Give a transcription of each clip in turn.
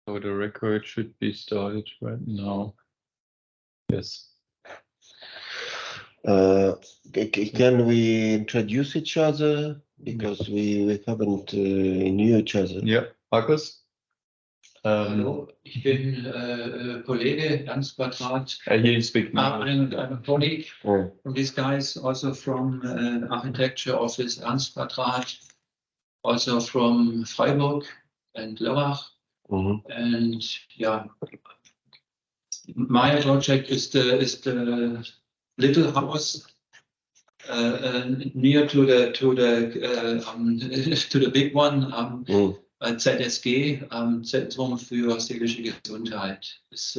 So the record should be started right now. Yes. Can we introduce each other? Because we haven't knew each other. Ja, Markus? Hallo, ich bin Kollege, ganz Quadrat. He speaks I'm a colleague Oh. from these guys, also from architecture office Ernst Quadrat, also from Freiburg and Lörrach. And yeah, my project is the little house near to the to the big one. ZSG, Zentrum für seelische Gesundheit. It's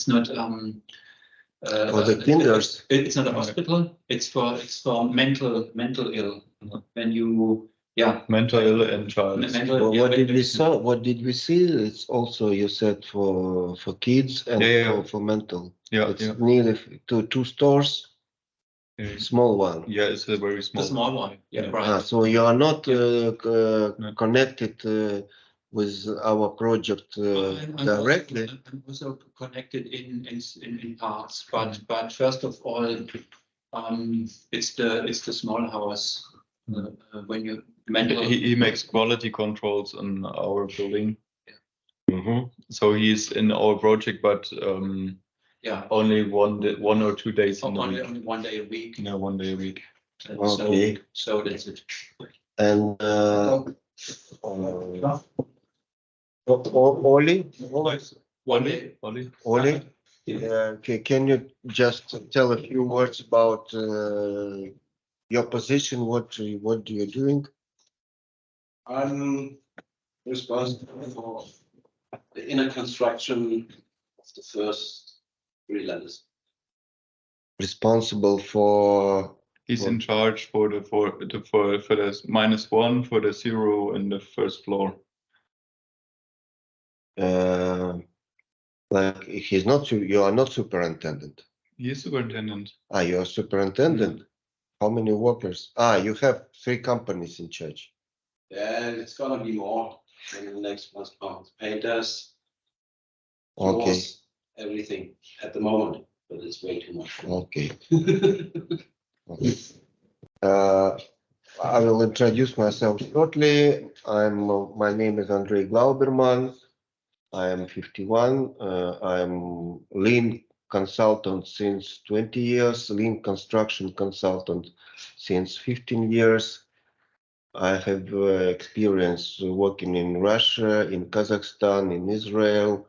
not For the kinders. It's not a hospital. It's for mental ill. When you mental ill and child. Well, what did we saw? What did we see? It's also, you said, for kids and for mental. Yeah, it's nearly two stores. Small one. Yeah, it's a very small. The small one. Yeah, right. So you are not connected with our project directly. I'm also connected in parts, but first of all, it's the small house. When you he makes quality controls on our building. Mm-hmm. So he's in our project, but only one or 2 days in only 1 day a week. Yeah, 1 day a week. Okay. So that's it. And Oli, can you just tell a few words about your position? What do you doing? I'm responsible for the inner construction of the first 3 levels. Responsible for. He's in charge for the -1, for the 0, and the first floor. Like he's not. You are not superintendent. He is superintendent. You are superintendent. How many workers? You have 3 companies in charge. Yeah, it's gonna be more in the next month. Painters, Okay. floors, everything at the moment, but it's way too much. Okay. Okay. I will introduce myself shortly. My name is Andrey Glaubermann. I am 51. I'm lean consultant since 20 years, lean construction consultant since 15 years. I have experience working in Russia, in Kazakhstan, in Israel.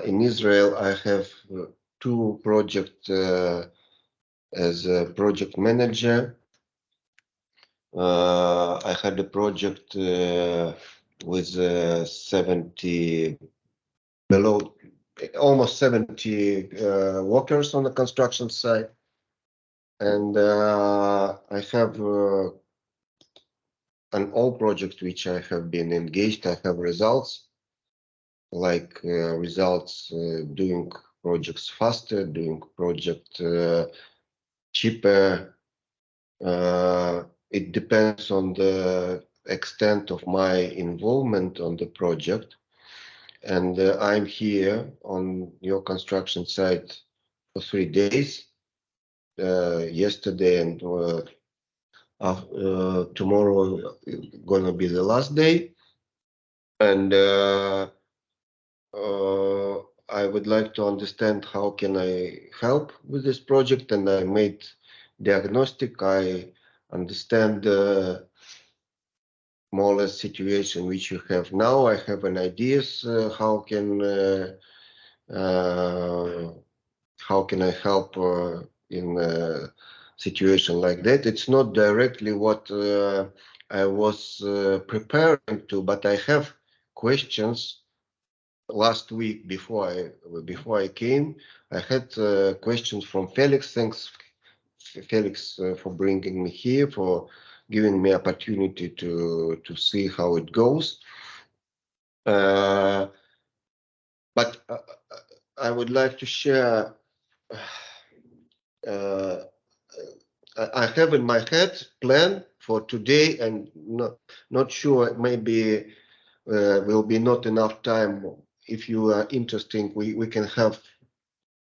In Israel, I have 2 projects as a project manager. I had a project with 70 almost 70 workers on the construction site, and I have on all projects which I have been engaged, I have results, like results doing projects faster, doing project cheaper. It depends on the extent of my involvement on the project. And I'm here on your construction site for 3 days. Yesterday and tomorrow gonna be the last day. And I would like to understand how can I help with this project. And I made diagnostic. I understand more or less situation which you have now. I have an ideas how can I help in a situation like that. It's not directly what I was preparing to, but I have questions. Last week before I came, I had questions from Felix. Thanks, Felix, for bringing me here, for giving me opportunity to see how it goes. But I would like to share. I have in my head plan for today, and not sure. Maybe will be not enough time. If you are interested, we can have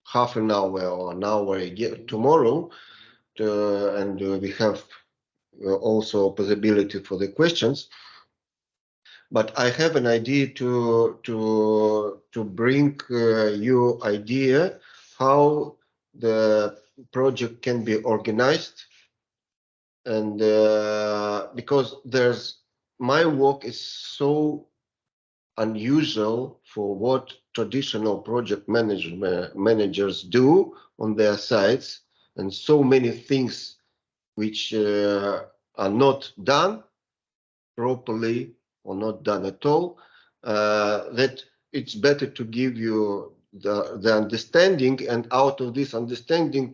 half an hour or an hour tomorrow, and we have also possibility for the questions. But I have an idea to bring you idea how the project can be organized, and because my work is so unusual for what traditional project managers do on their sites, and so many things which are not done properly or not done at all, that it's better to give you the understanding, and out of this understanding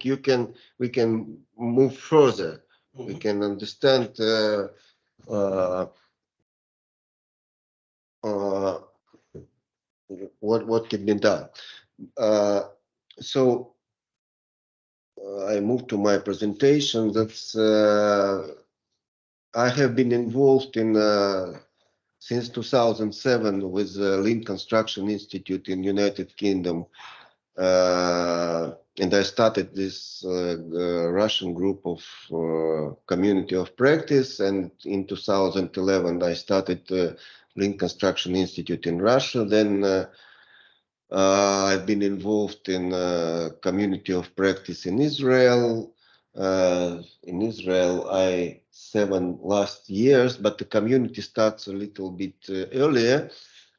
we can move further. We can understand what can be done. So I move to my presentation. That's I have been involved in since 2007 with the Lean Construction Institute in United Kingdom, and I started this Russian group of community of practice, and in 2011 I started Lean Construction Institute in Russia. Then I've been involved in community of practice in Israel. I 7 last years, but the community starts a little bit earlier.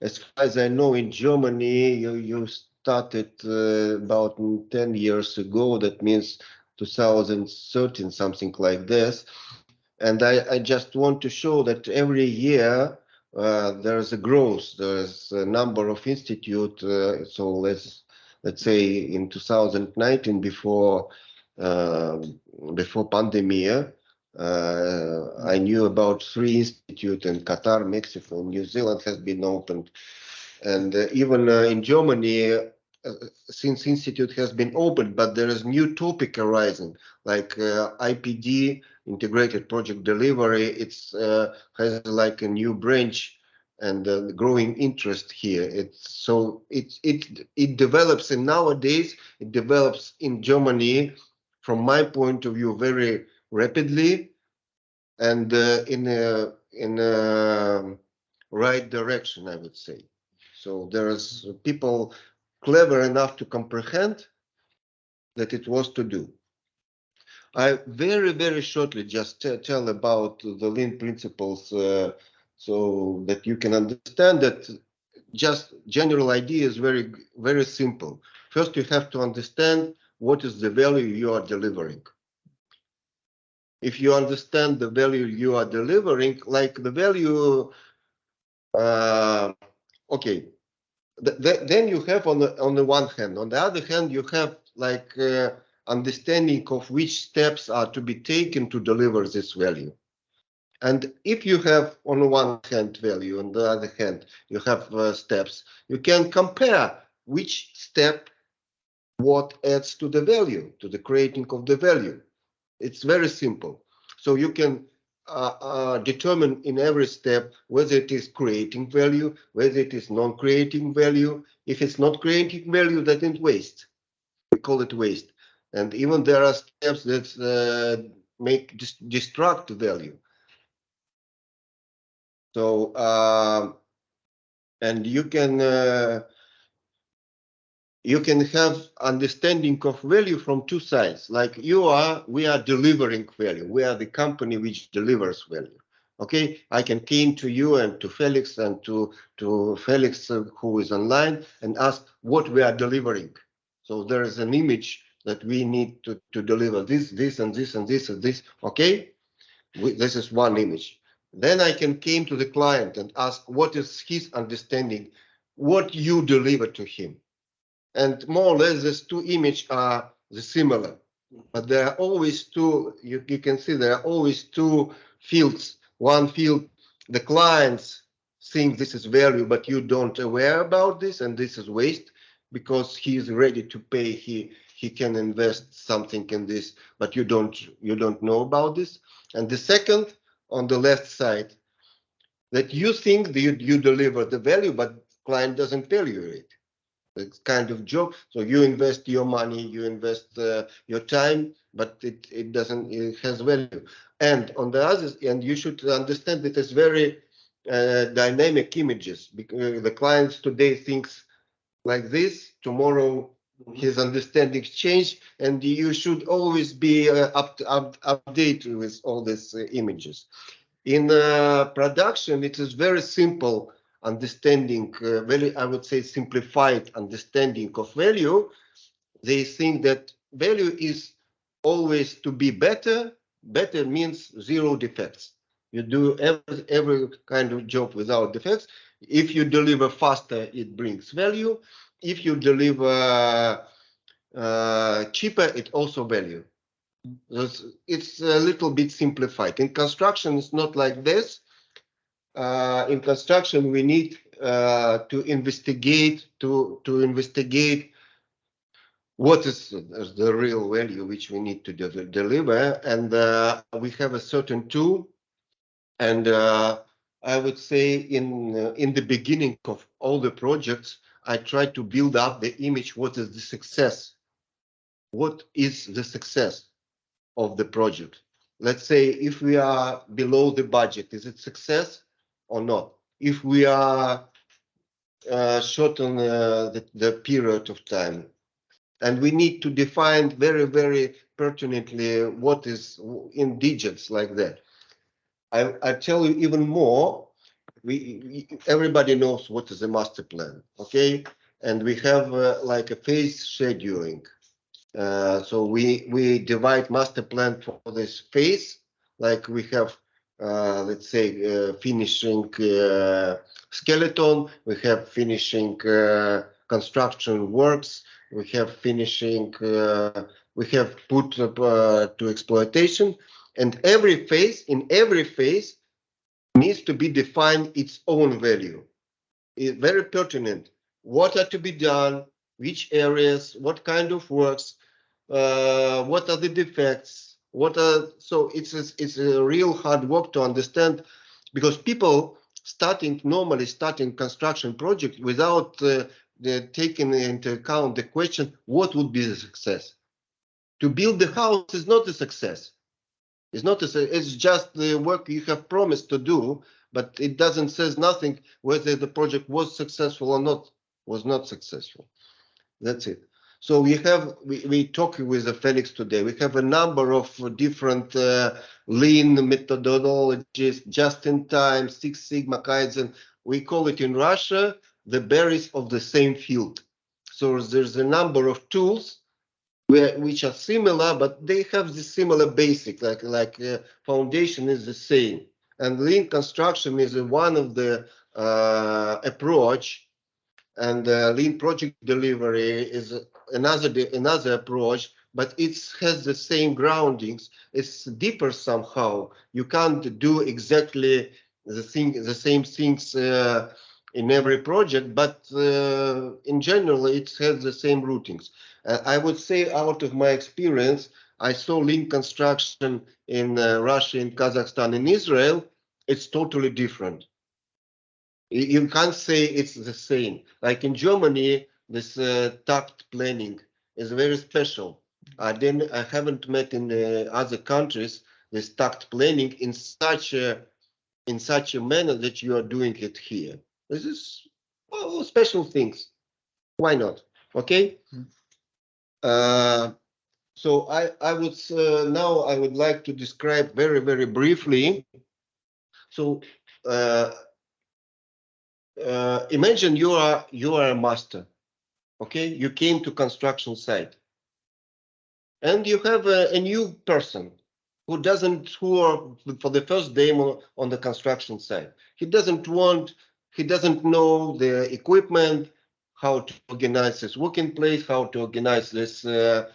As far as I know, in Germany, you started about 10 years ago. That means 2013, something like this. And I just want to show that every year there's a growth. There's a number of institute. So let's say in 2019, before pandemic, I knew about 3 institutes in Qatar, Mexico, New Zealand has been opened, and even in Germany, since institute has been opened, but there is new topic arising, like IPD, integrated project delivery. It's has like a new branch and growing interest here. It develops, and nowadays it develops in Germany, from my point of view, very rapidly, and in a right direction, I would say. So there's people clever enough to comprehend that it was to do. I very shortly just tell about the Lean principles, so that you can understand that just general idea is very simple. First, you have to understand what is the value you are delivering. If you understand the value you are delivering, like the value, okay, then you have on the one hand. On the other hand, you have like understanding of which steps are to be taken to deliver this value. And if you have on the one hand value, on the other hand you have steps, you can compare which step what adds to the value, to the creating of the value. It's very simple. So you can determine in every step whether it is creating value, whether it is non-creating value. If it's not creating value, that is waste. We call it waste. And even there are steps that destruct value. So and you can have understanding of value from 2 sides. Like we are delivering value. We are the company which delivers value. Okay, I can came to you and to Felix and to Felix who is online and ask what we are delivering. So there is an image that we need to deliver this and this and this and this. Okay, this is one image. Then I can came to the client and ask what is his understanding, what you deliver to him. And more or less these 2 images are similar, but there are always 2, you can see there are always 2 fields. One field, the clients think this is value, but you don't aware about this, and this is waste, because he is ready to pay, he can invest something in this, but you don't know about this. And the second, on the left side, that you think that you deliver the value, but client doesn't tell you it. It's kind of job. So you invest your money, you invest your time, but it doesn't, it has value. And on the other, and you should understand that it's very dynamic images, because the clients today thinks like this, tomorrow his understanding change, and you should always be updated with all these images. In production, it is very simple understanding, very, I would say, simplified understanding of value. They think that value is always to be better. Better means zero defects. You do every kind of job without defects. If you deliver faster, it brings value. If you deliver cheaper, it also value. It's a little bit simplified. In construction, it's not like this. In construction, we need to investigate what is the real value which we need to deliver, and we have a certain tool. And I would say in the beginning of all the projects, I try to build up the image. What is the success? What is the success of the project? Let's say if we are below the budget, is it success or not? If we are shorten the period of time, and we need to define very, very pertinently what is in digits like that. I tell you even more. Everybody knows what is a master plan, okay? And we have like a phase scheduling. So we divide master plan for this phase, like we have, let's say, finishing skeleton, we have finishing construction works, we have finishing, we have put to exploitation, and every phase, in every phase, needs to be defined its own value. It's very pertinent. What are to be done, which areas, what kind of works, what are the defects, so it's a real hard work to understand, because people normally starting construction project without taking into account the question, what would be the success? To build the house is not a success. It's just the work you have promised to do, but it doesn't says nothing whether the project was successful or not, was not successful. That's it. So we talk with Felix today. We have a number of different lean methodologies, just in time, Six Sigma, Kaizen. We call it in Russia the berries of the same field. So there's a number of tools which are similar, but they have the similar basic, like foundation is the same. And lean construction is one of the approach, and lean project delivery is another approach, but it has the same groundings. It's deeper somehow. You can't do exactly the same things in every project, but in general, it has the same routings. I would say, out of my experience, I saw lean construction in Russia, in Kazakhstan, in Israel. It's totally different. You can't say it's the same. Like in Germany, this tact planning is very special. I haven't met in other countries this tact planning in such a manner that you are doing it here. This is special things. Why not? Okay. So I would now I would like to describe very, very briefly. So imagine you are a master. Okay, you came to construction site, and you have a new person who are for the first day on the construction site. He doesn't know the equipment, how to organize this working place, how to organize this day,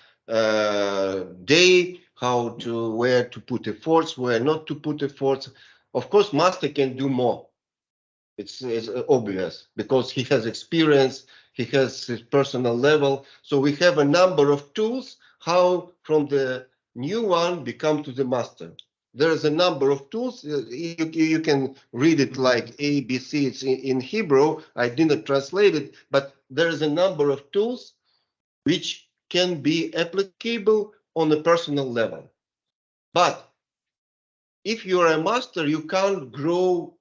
where to put efforts, where not to put efforts. Of course, master can do more. It's obvious, because he has experience, he has his personal level. So we have a number of tools how from the new one become to the master. there is a number of tools. You can read it like A, B, C. It's in Hebrew. I didn't translate it, but there is a number of tools which can be applicable on a personal level. But if you're a master, you can't grow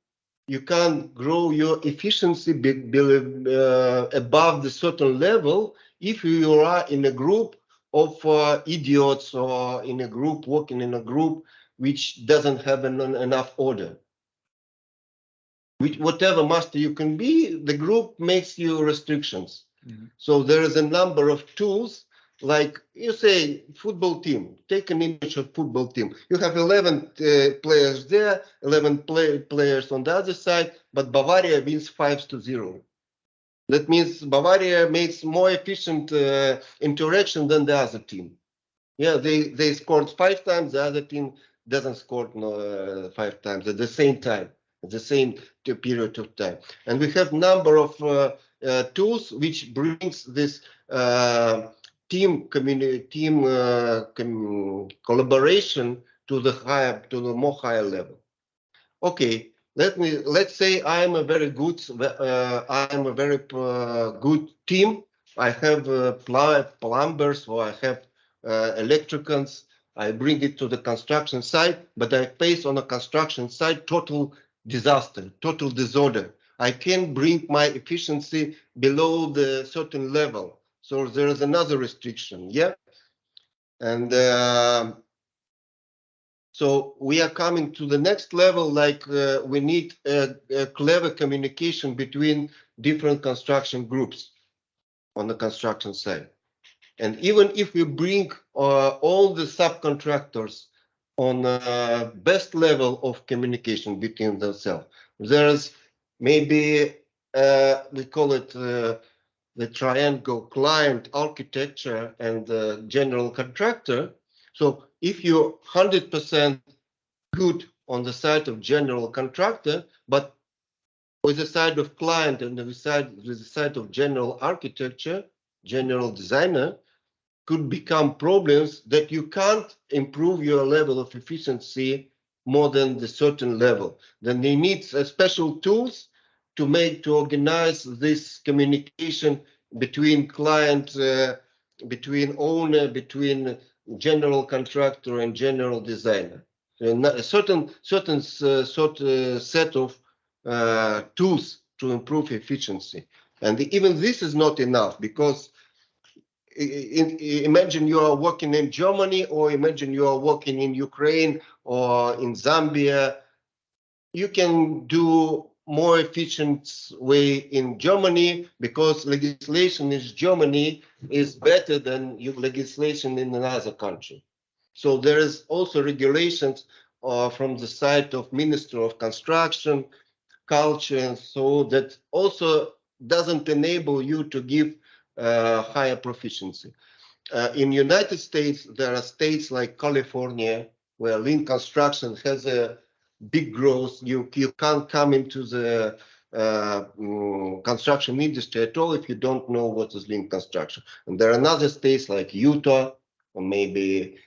your efficiency above the certain level if you are in a group of idiots, or in a group working in a group which doesn't have enough order. Whatever master you can be, the group makes you restrictions. So there is a number of tools, like you say, football team. Take an image of football team. You have 11 players there, 11 players on the other side, but Bavaria wins 5-0. That means Bavaria makes more efficient interaction than the other team. Yeah, they scored 5 times. The other team doesn't score 5 times at the same time, at the same period of time. And we have number of tools which brings this team collaboration to the more higher level. Okay, let's say I'm a very good team. I have plumbers, or I have electricians. I bring it to the construction site, but I face on a construction site total disaster, total disorder. I can bring my efficiency below the certain level. So there is another restriction, yeah? And so we are coming to the next level, like we need a clever communication between different construction groups on the construction site. And even if we bring all the subcontractors on the best level of communication between themselves, there's maybe, we call it the triangle: client, architecture, and general contractor. So if you're 100% good on the side of general contractor, but with the side of client and with the side of general architecture, general designer, could become problems that you can't improve your level of efficiency more than the certain level. Then they need special tools to organize this communication between client, between owner, between general contractor and general designer. And a certain set of tools to improve efficiency. And even this is not enough, because imagine you are working in Germany, or imagine you are working in Ukraine or in Zambia. You can do more efficient way in Germany, because legislation in Germany is better than your legislation in another country. So there is also regulations from the side of Ministry of Construction, Culture, and so that also doesn't enable you to give higher proficiency. In United States, there are states like California where lean construction has a big growth. You can't come into the construction industry at all if you don't know what is lean construction. And there are other states like Utah, or maybe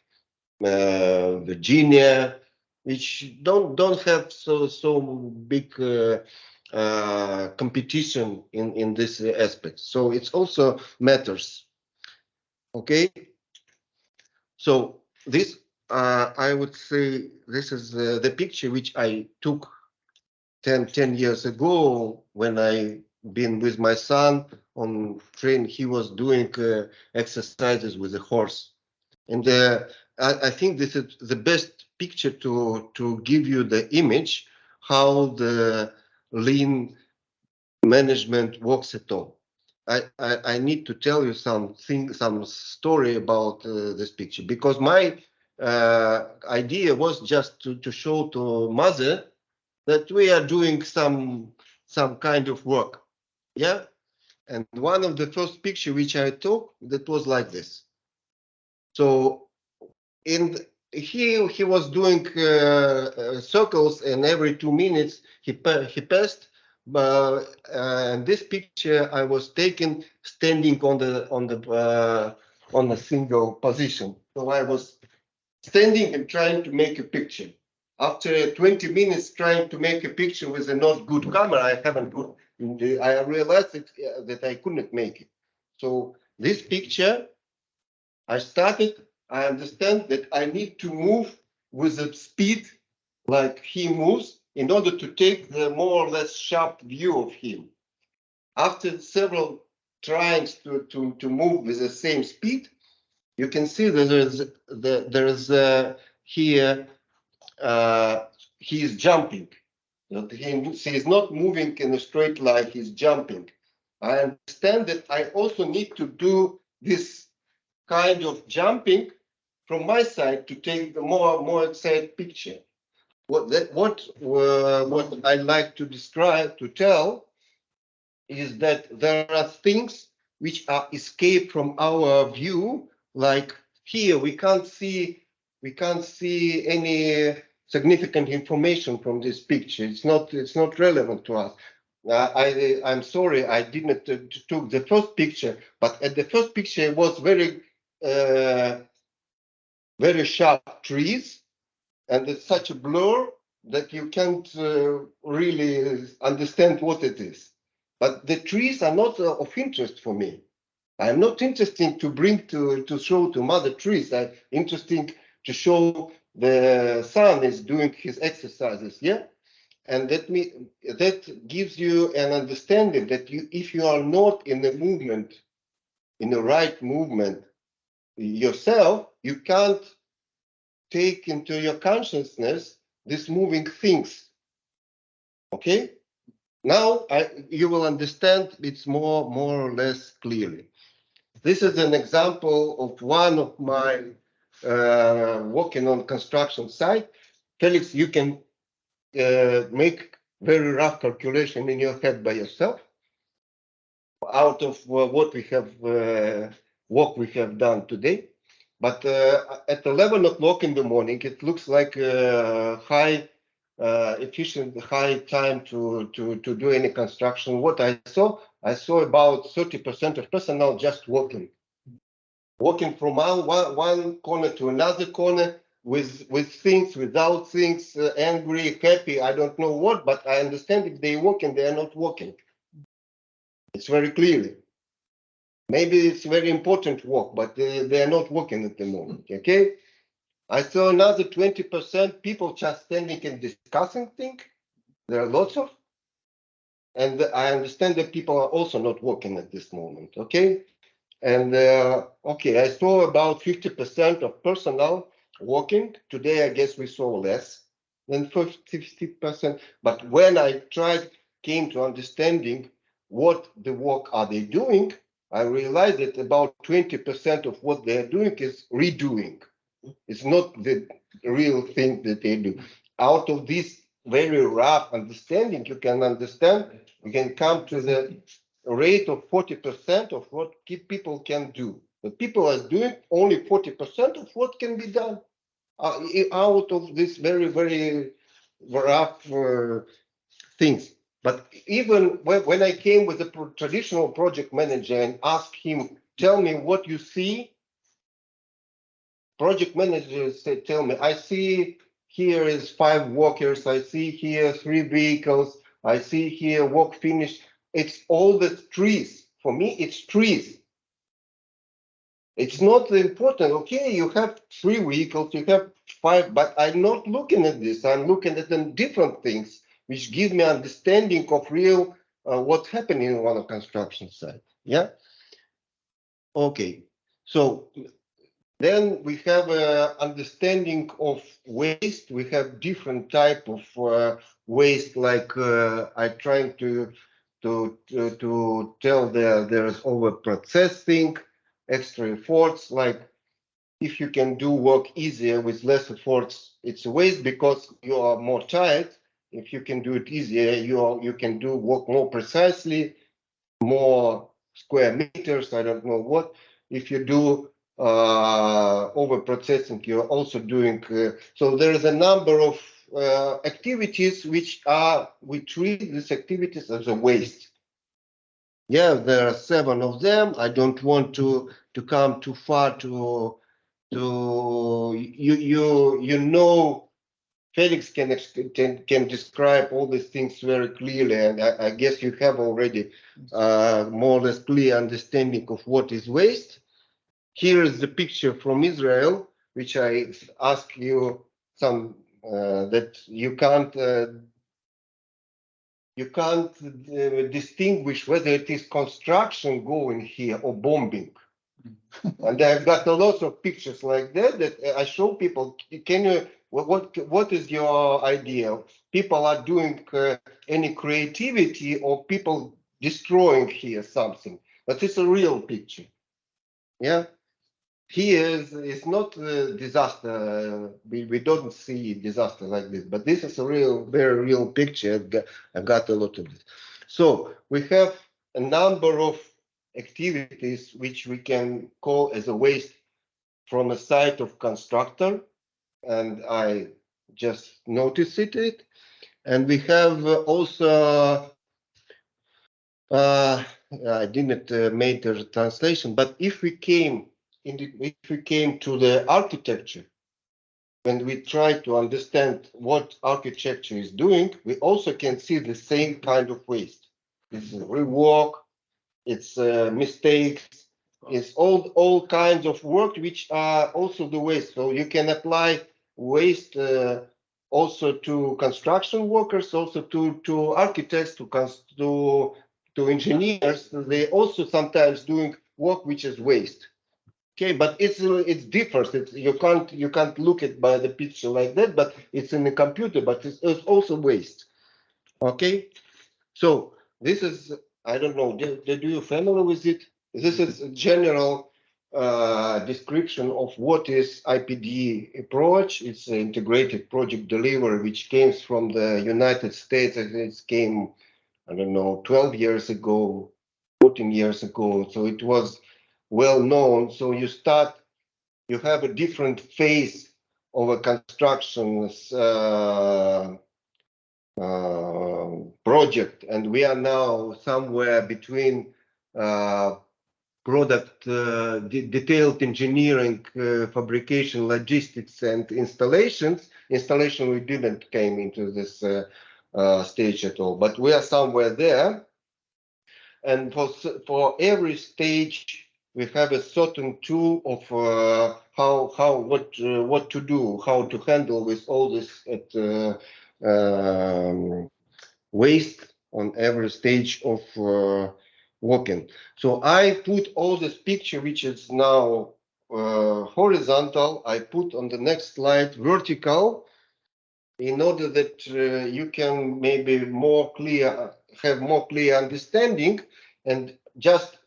Virginia, which don't have so big competition in this aspect. So it's also matters. Okay. So this, I would say, this is the picture which I took 10 years ago when I been with my son on train. He was doing exercises with a horse. And I think this is the best picture to give you the image how the lean management works at all. I need to tell you some story about this picture, because my idea was just to show to mother that we are doing some kind of work. Yeah. And one of the first picture which I took, that was like this. So he was doing circles, and every 2 minutes he passed. And this picture I was taken standing on a single position. So I was standing and trying to make a picture. after 20 minutes trying to make a picture with a not good camera, I realized that I couldn't make it. So this picture, I understand that I need to move with the speed like he moves in order to take the more or less sharp view of him. After several tries to move with the same speed, you can see that there is here he is jumping. He is not moving in a straight line, he's jumping. I understand that I also need to do this kind of jumping from my side to take the more exact picture. What I like to describe, to tell, is that there are things which are escape from our view, like here we can't see any significant information from this picture. It's not relevant to us. I'm sorry I didn't took the first picture, but at the first picture it was very sharp trees, and it's such a blur that you can't really understand what it is. But the trees are not of interest for me. I'm not interested to bring to show to mother trees. I'm interested to show the son is doing his exercises, yeah? And that gives you an understanding that if you are not in the movement, in the right movement yourself, you can't take into your consciousness these moving things. Okay? Now you will understand it's more or less clearly. This is an example of one of my working on construction site. Felix, you can make very rough calculation in your head by yourself out of what we have work we have done today. But at 11 o'clock in the morning, it looks like high efficient, high time to do any construction. What I saw about 30% of personnel just walking from one corner to another corner with things, without things, angry, happy, I don't know what, but I understand if they walking, they are not walking. It's very clearly. Maybe it's very important work, but they are not working at the moment, okay? I saw another 20% people just standing and discussing things. There are lots of, and I understand that people are also not working at this moment, okay? And okay, I saw about 50% of personnel working. Today, I guess we saw less than 50%. But when I came to understanding what the work are they doing, I realized that about 20% of what they are doing is redoing. It's not the real thing that they do. Out of this very rough understanding, you can come to the rate of 40% of what people can do. But people are doing only 40% of what can be done out of this very, very rough things. But even when I came with a traditional project manager and asked him, tell me what you see, project managers tell me, I see here is 5 workers, I see here 3 vehicles, I see here work finished. It's all the trees. For me, it's trees. It's not important. Okay, you have 3 vehicles, you have 5, but I'm not looking at this. I'm looking at them different things, which give me understanding of real what's happening on a construction site. Yeah. Okay. So then we have an understanding of waste. We have different type of waste. Like I'm trying to tell there's over processing, extra efforts. Like if you can do work easier with less efforts, it's a waste because you are more tired. If you can do it easier, you can do work more precisely, more square meters. I don't know what. If you do over processing, you're also doing so there is a number of activities which we treat these activities as a waste. Yeah, there are 7 of them. I don't want to come too far to you know Felix can describe all these things very clearly, and I guess you have already more or less clear understanding of what is waste. Here is the picture from Israel, which I ask you some that you can't distinguish whether it is construction going here or bombing. And I've got a lot of pictures like that that I show people. Can you? What is your idea? People are doing any creativity, or people destroying here something? But it's a real picture. Yeah. Here is not a disaster. We don't see disaster like this, but this is a real, very real picture. I've got a lot of this. So we have a number of activities which we can call as a waste from a site of constructor, and I just noticed it. And we have also I didn't make the translation, but if we came to the architecture, when we try to understand what architecture is doing, we also can see the same kind of waste. It's rework, it's mistakes, it's all kinds of work which are also the waste. So you can apply waste also to construction workers, also to architects, to engineers. They also sometimes doing work which is waste. Okay, but it's different. You can't look at by the picture like that, but it's in the computer, but it's also waste. Okay, so this is, I don't know, do you familiar with it? This is a general description of what is IPD approach. It's an integrated project delivery, which came from the United States. It came, I don't know, 12 years ago, 14 years ago. So it was well known. So you have a different phase of a construction project, and we are now somewhere between product detailed engineering, fabrication, logistics, and installations. Installation, we didn't came into this stage at all, but we are somewhere there. And for every stage, we have a certain tool of what to do, how to handle with all this waste on every stage of working. So I put all this picture, which is now horizontal, I put on the next slide vertical, in order that you can maybe have more clear understanding, and just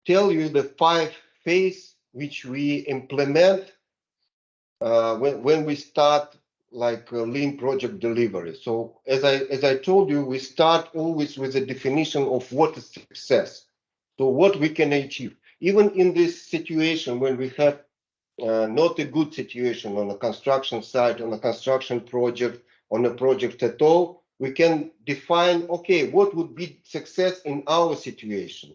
tell you the 5 phases which we implement when we start like lean project delivery. So as I told you, we start always with a definition of what is success. So what we can achieve, even in this situation when we have not a good situation on a construction site, on a construction project, on a project at all, we can define, okay, what would be success in our situation?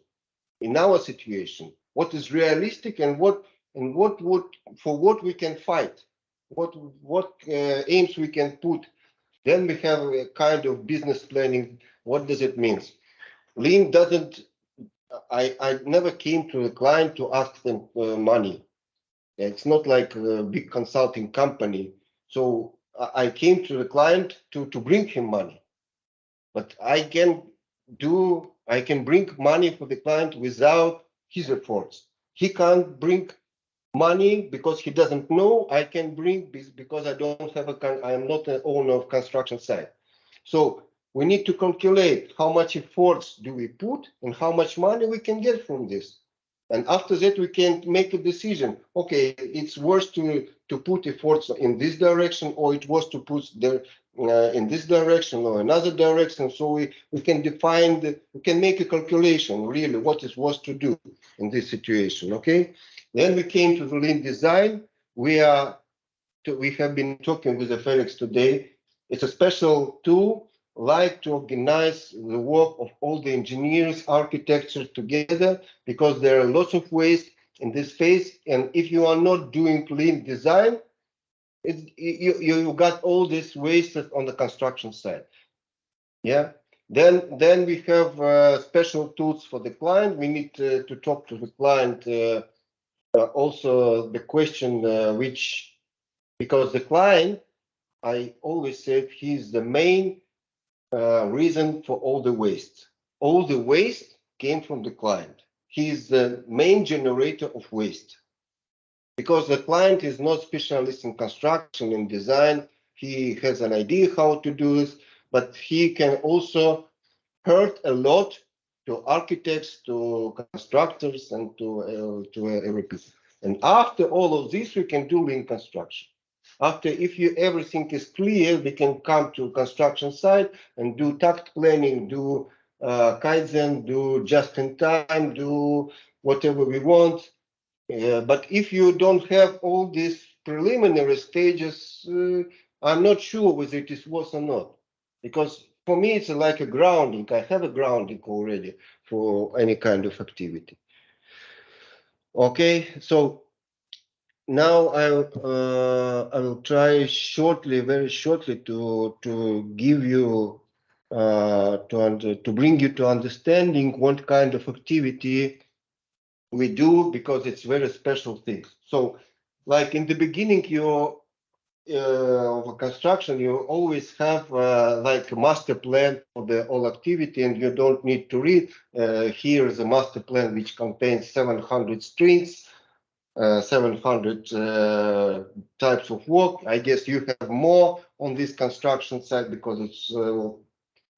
In our situation, what is realistic, and what we can fight, what aims we can put. Then we have a kind of business planning. What does it mean? Lean doesn't. I never came to the client to ask them money. It's not like a big consulting company. So I came to the client to bring him money. But I can bring money for the client without his efforts. He can't bring money because he doesn't know. I can bring this because I am not an owner of construction site. So we need to calculate how much efforts do we put and how much money we can get from this. And after that, we can make a decision. Okay, it's worth to put efforts in this direction, or it was to put in this direction or another direction. So we can we can make a calculation really what is worth to do in this situation. Okay. Then we came to the lean design. We have been talking with the Felix today. It's a special tool like to organize the work of all the engineers, architects together, because there are lots of waste in this phase. And if you are not doing lean design, you got all this waste on the construction site. Yeah. Then we have special tools for the client. We need to talk to the client. Also, the question because the client, I always said, he's the main reason for all the waste. All the waste came from the client. He's the main generator of waste. Because the client is not specialist in construction and design, he has an idea how to do this, but he can also hurt a lot to architects, to constructors, and to everything. And after all of this, we can do lean construction. After, if everything is clear, we can come to construction site and do tact planning, do Kaizen, do just in time, do whatever we want. But if you don't have all these preliminary stages, I'm not sure whether it is worth or not. Because for me, it's like a grounding. I have a grounding already for any kind of activity. Okay, so now I will try shortly, very shortly, to give you to bring you to understanding what kind of activity we do, because it's very special things. So, like in the beginning, of a construction, you always have like a master plan for the whole activity, and you don't need to read. Here is a master plan which contains 700 streams. 700 types of work. I guess you have more on this construction site, because it's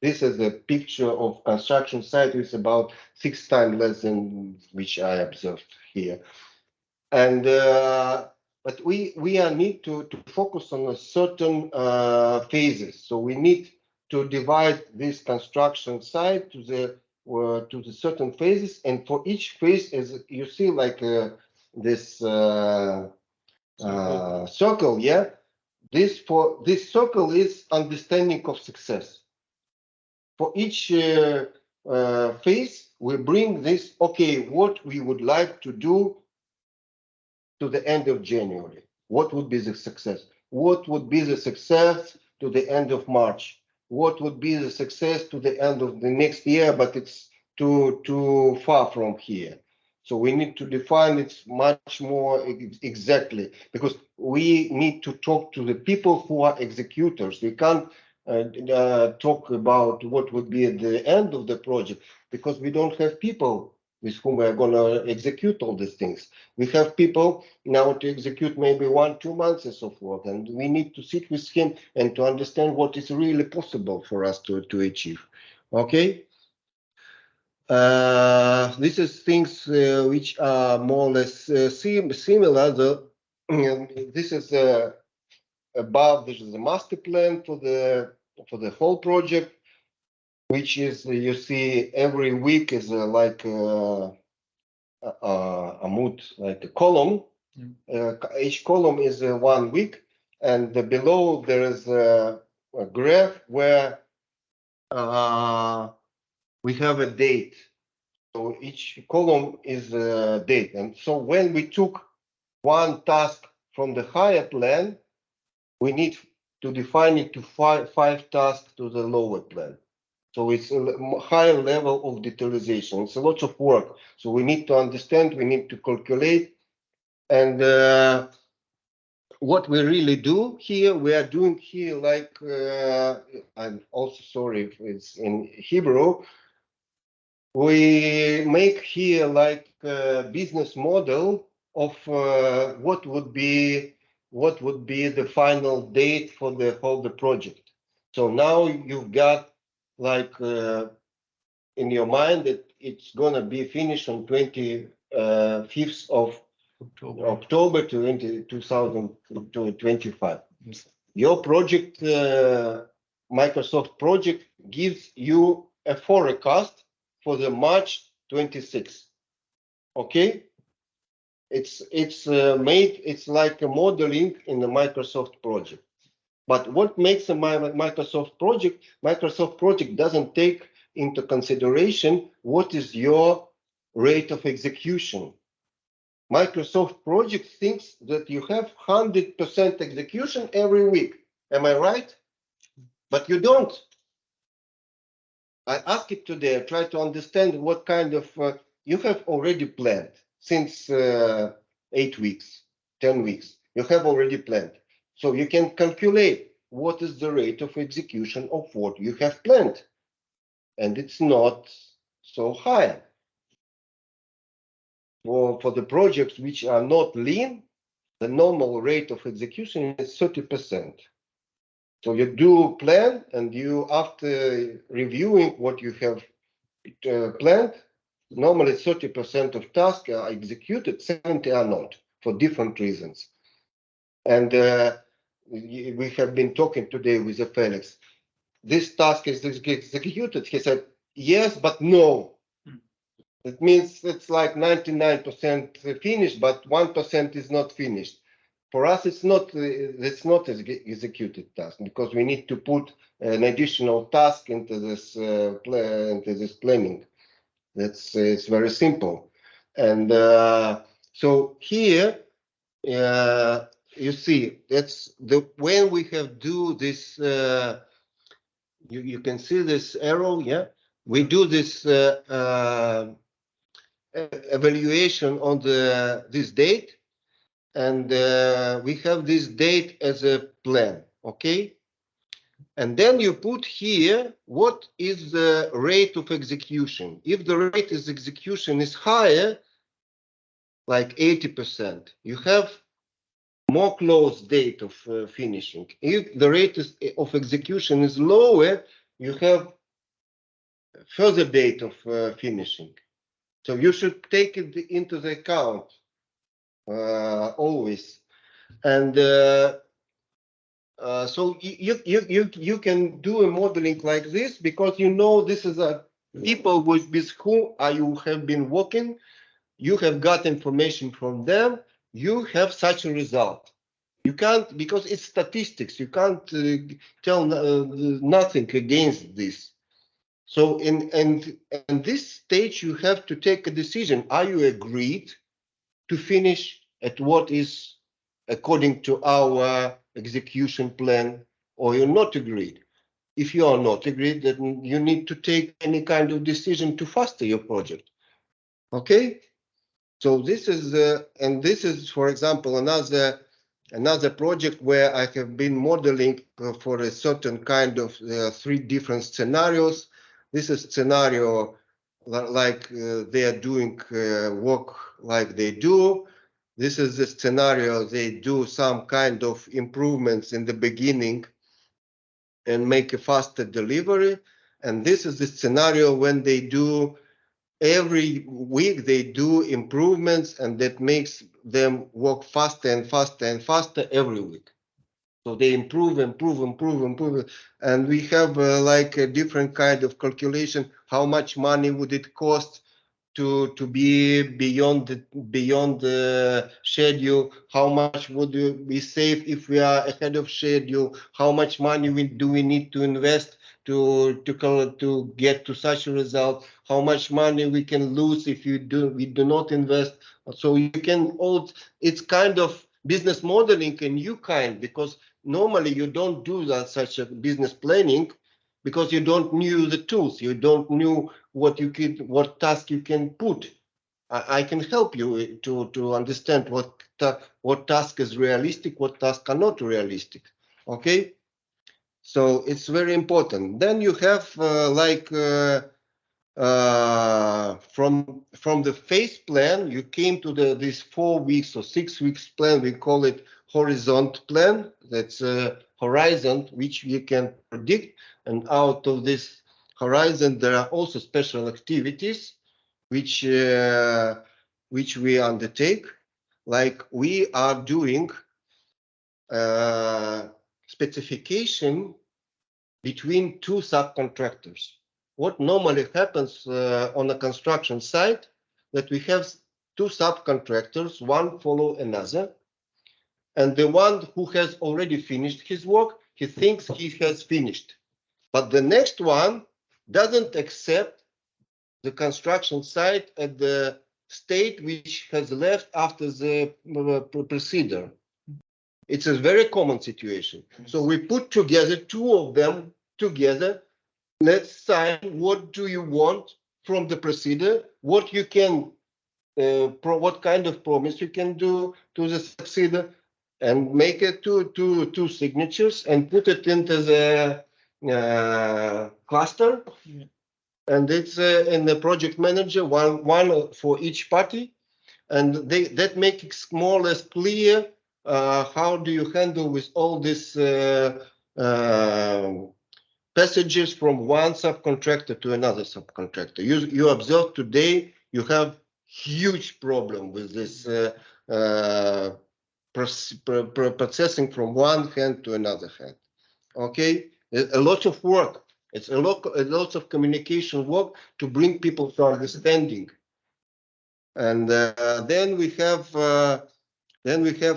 this is a picture of construction site. It's about 6 times less than which I observed here. And but we need to focus on a certain phases. So we need to divide this construction site to the certain phases, and for each phase, as you see, like this circle, yeah. This circle is understanding of success. For each phase, we bring this. Okay, what we would like to do to the end of January. What would be the success? What would be the success to the end of March? What would be the success to the end of the next year? But it's too far from here. So we need to define it much more exactly, because we need to talk to the people who are executors. We can't talk about what would be at the end of the project, because we don't have people with whom we are going to execute all these things. We have people now to execute maybe 1-2 months of work, and we need to sit with him and to understand what is really possible for us to achieve. Okay. This is things which are more or less similar. This is above. This is the master plan for the whole project, which is, you see, every week is like a mood, like a column. Each column is 1 week, and below there is a graph where we have a date. So each column is a date. And so when we took one task from the higher plan, we need to define it to five tasks to the lower plan. So it's a higher level of detailization. It's a lot of work. So we need to understand, we need to calculate. And what we really do here, we are doing here like, I'm also sorry if it's in Hebrew, we make here like a business model of what would be the final date for the whole project. So now you've got like in your mind that it's gonna be finished on 25th of October 2025. Your project, Microsoft project, gives you a forecast for the March 26th. Okay, it's like a modeling in the Microsoft project. But what makes a Microsoft project? Microsoft project doesn't take into consideration what is your rate of execution. Microsoft project thinks that you have 100% execution every week. Am I right? But you don't. I asked it today. I try to understand what kind of you have already planned since 8 weeks, 10 weeks. You have already planned. So you can calculate what is the rate of execution of what you have planned. And it's not so high. For the projects which are not lean, the normal rate of execution is 30%. So you do plan, and you, after reviewing what you have planned, normally 30% of tasks are executed, 70 are not, for different reasons. And we have been talking today with Felix. This task is executed. He said, yes, but no. It means it's like 99% finished, but 1% is not finished. For us, it's not executed task because we need to put an additional task into this planning. It's very simple, and so here you see that's when we have do this. You can see this arrow, yeah. We do this evaluation on this date. And we have this date as a plan, okay? And then you put here, what is the rate of execution? If the rate of execution is higher, like 80%, you have more close date of finishing. If the rate of execution is lower, you have further date of finishing. So you should take it into the account always. And so you can do a modeling like this because you know this is a people with whom you have been working. You have got information from them. You have such a result. You can't, because it's statistics. You can't tell nothing against this. So in this stage, you have to take a decision. Are you agreed to finish at what is according to our execution plan, or you're not agreed? If you are not agreed, then you need to take any kind of decision to faster your project. Okay? So this is, and this is, for example, another project where I have been modeling for a certain kind of 3 different scenarios. This is scenario like they are doing work like they do. This is the scenario they do some kind of improvements in the beginning and make a faster delivery. And this is the scenario when they do every week they do improvements, and that makes them work faster and faster and faster every week. So they improve, and we have like a different kind of calculation. How much money would it cost to be beyond the schedule? How much would we save if we are ahead of schedule? How much money do we need to invest to get to such a result? How much money we can lose if we do not invest? So you can it's kind of business modeling a new kind, because normally you don't do that such a business planning because you don't know the tools, you don't know what task you can put. I can help you to understand what task is realistic, what tasks are not realistic. Okay, so it's very important. Then you have from the phase plan, you came to this 4 weeks or 6 weeks plan. We call it horizon plan. That's a horizon which you can predict, and out of this horizon there are also special activities which we undertake, like we are doing specification between 2 subcontractors. What normally happens on a construction site, that we have 2 subcontractors, one follow another, and the one who has already finished his work, he thinks he has finished, but the next one doesn't accept the construction site at the state which has left after the procedure. It's a very common situation. So we put together two of them together. Let's sign what do you want from the procedure, what you can, what kind of promise you can do to the successor, and make it two signatures and put it into the cluster. Yeah. And it's in the project manager, one for each party, and that makes it more or less clear how do you handle with all these passages from one subcontractor to another subcontractor. You observe today you have huge problem with this processing from one hand to another hand. Okay, a lot of work. It's a lot of communication work to bring people to understanding. And then we have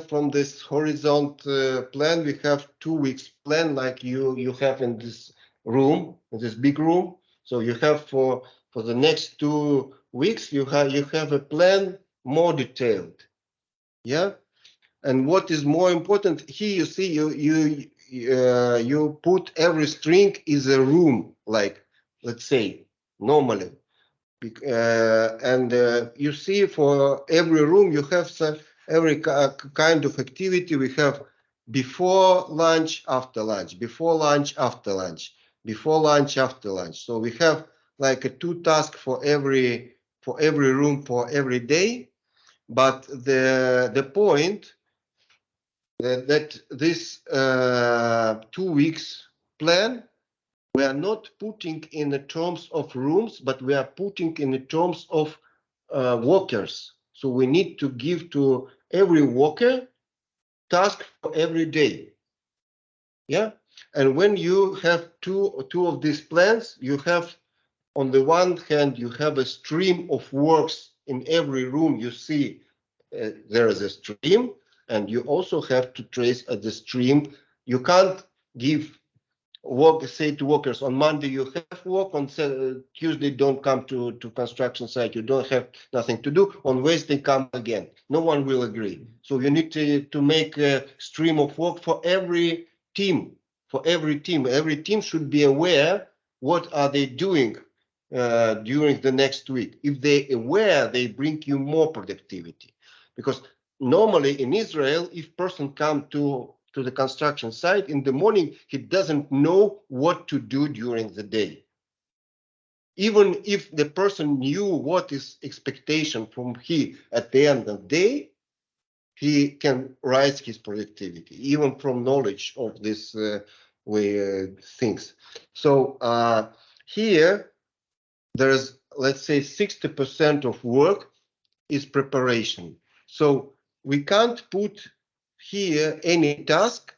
from this horizontal plan, we have 2 weeks plan like you have in this room, in this big room. So you have for the next 2 weeks, you have a plan more detailed. Yeah. And what is more important here, you see, you put every string is a room, like, let's say, normally. And you see for every room, you have every kind of activity. We have before lunch, after lunch, before lunch, after lunch, before lunch, after lunch. So we have like a 2 tasks for every room for every day. But the point that this 2 weeks plan, we are not putting in the terms of rooms, but we are putting in the terms of workers. So we need to give to every worker task for every day. Yeah. And when you have two of these plans, you have, on the one hand, you have a stream of works in every room. You see there is a stream, and you also have to trace at the stream. You can't give say to workers on Monday you have work, on Tuesday don't come to construction site, you don't have nothing to do, on Wednesday come again. No one will agree. So you need to make a stream of work for every team. Every team should be aware what are they doing during the next week. If they're aware, they bring you more productivity. Because normally in Israel, if person come to the construction site in the morning, he doesn't know what to do during the day. Even if the person knew what is expectation from he at the end of the day, he can rise his productivity, even from knowledge of this things. So here, there's, let's say, 60% of work is preparation. So we can't put here any task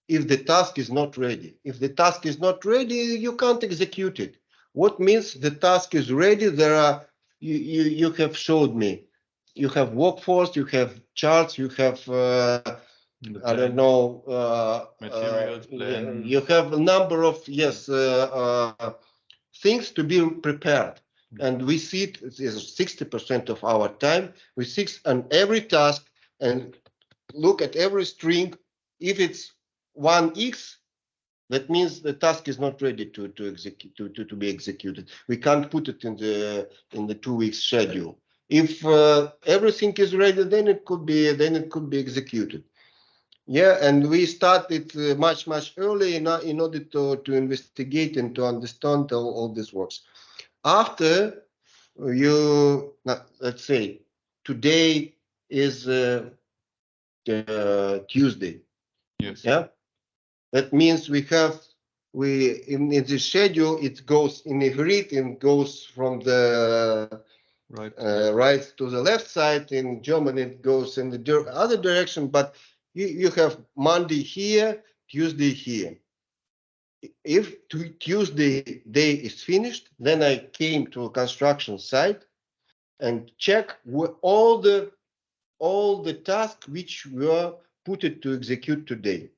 if the task is not ready. If the task is not ready, you can't execute it. What means the task is ready? There are, you have showed me, you have workforce, you have charts, you have I don't know, materials plan. You have a number of things to be prepared. And we see it is 60% of our time. We sit on every task and look at every string. If it's 1x, that means the task is not ready to execute to be executed. We can't put it in the 2 weeks schedule. If everything is ready, then it could be executed. Yeah, and we started much early in order to investigate and to understand all this works. After you, let's say, today is Tuesday. Yes. Yeah, that means we in the schedule, it goes in a grid and goes from the right to the left side. In German, it goes in the other direction, but you have Monday here, Tuesday here. If Tuesday day is finished, then I came to a construction site and check all the tasks which were put to execute today.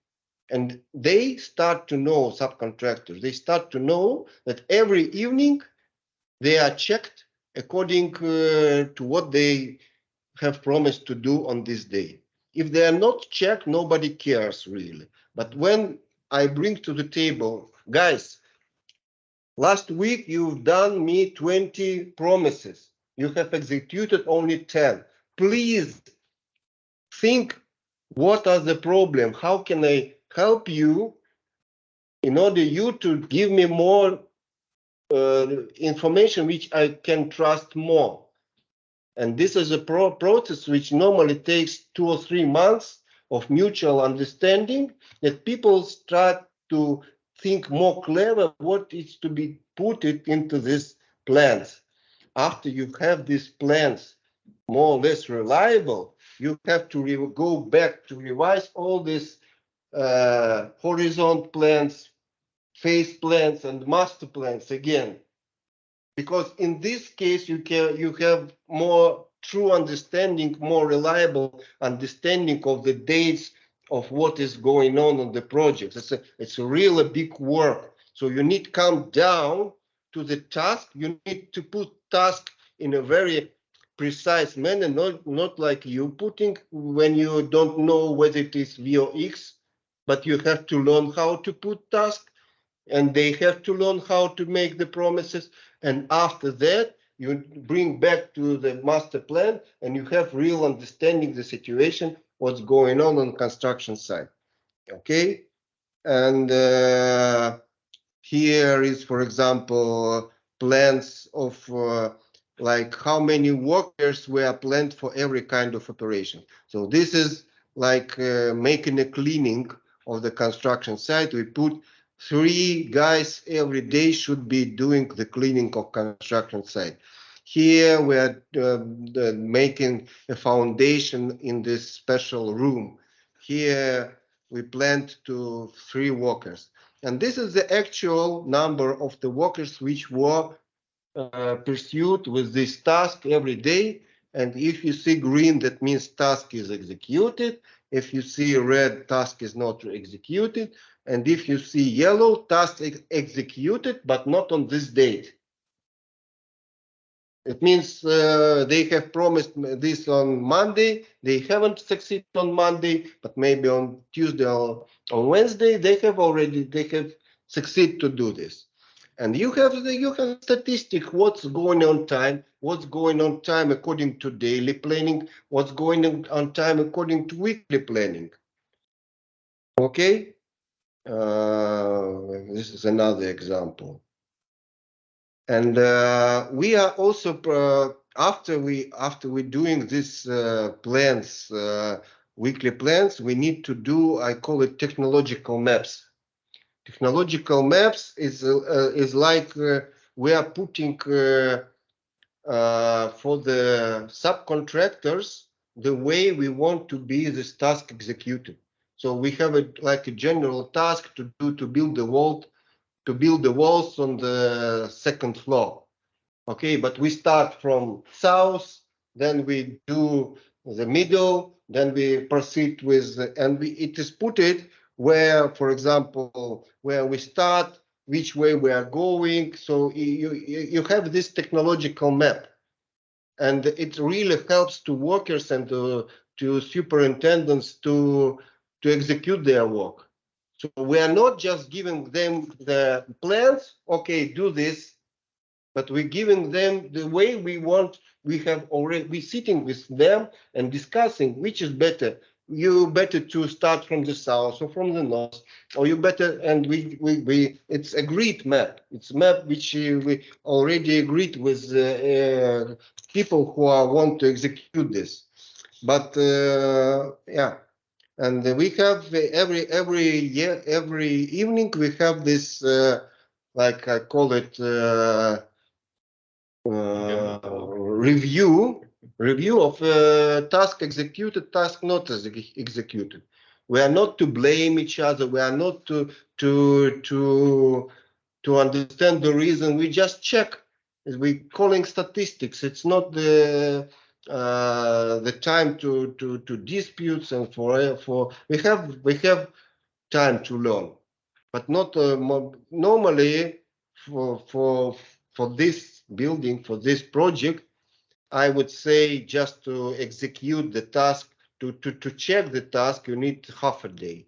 And they start to know, subcontractors, they start to know that every evening they are checked according to what they have promised to do on this day. If they are not checked, nobody cares really. But when I bring to the table, guys, last week you've done me 20 promises. You have executed only 10. Please think, what are the problem? How can I help you in order you to give me more information which I can trust more? And this is a process which normally takes 2 or 3 months of mutual understanding, that people start to think more clever what is to be put it into these plans. After you have these plans more or less reliable, you have to go back to revise all these horizon plans, phase plans, and master plans again. Because in this case, you have more true understanding, more reliable understanding of the dates of what is going on the project. It's a really big work. So you need to come down to the task. You need to put task in a very precise manner, not like you putting when you don't know whether it is V or X, but you have to learn how to put task, and they have to learn how to make the promises. And after that, you bring back to the master plan and you have real understanding the situation, what's going on construction site. Okay. And here is, for example, plans of like how many workers were planned for every kind of operation. So this is like making a cleaning of the construction site. We put 3 guys every day should be doing the cleaning of construction site. Here we are making a foundation in this special room. Here we planned to 3 workers. And this is the actual number of the workers which were pursued with this task every day. And if you see green, that means task is executed. If you see red, task is not executed. And if you see yellow, task executed, but not on this date. It means they have promised this on Monday. They haven't succeeded on Monday, but maybe on Tuesday or on Wednesday they have succeeded to do this. And you have statistic what's going on time according to daily planning, what's going on time according to weekly planning. Okay, this is another example. And we are also after we doing these plans, weekly plans, we need to do, I call it technological maps. Technological maps is like we are putting for the subcontractors the way we want to be this task executed. So we have like a general task to do to build the walls on the 2nd floor. Okay, but we start from south, then we do the middle, then we proceed with, it is put it where, for example, where we start, which way we are going. So you have this technological map, and it really helps to workers and to superintendents to execute their work. So we are not just giving them the plans, okay, do this, but we're giving them the way we want. We're sitting with them and discussing which is better. You better to start from the south or from the north, or you better, and it's agreed map. It's map which we already agreed with people who want to execute this. But yeah. And we have every year, every evening, we have this, like I call it, review of task executed, task not executed. We are not to blame each other. We are not to understand the reason. We just check. We calling statistics. It's not the time to disputes, and for we have time to learn, but not normally for for this building, for this project, I would say just to execute the task, to check the task, you need half a day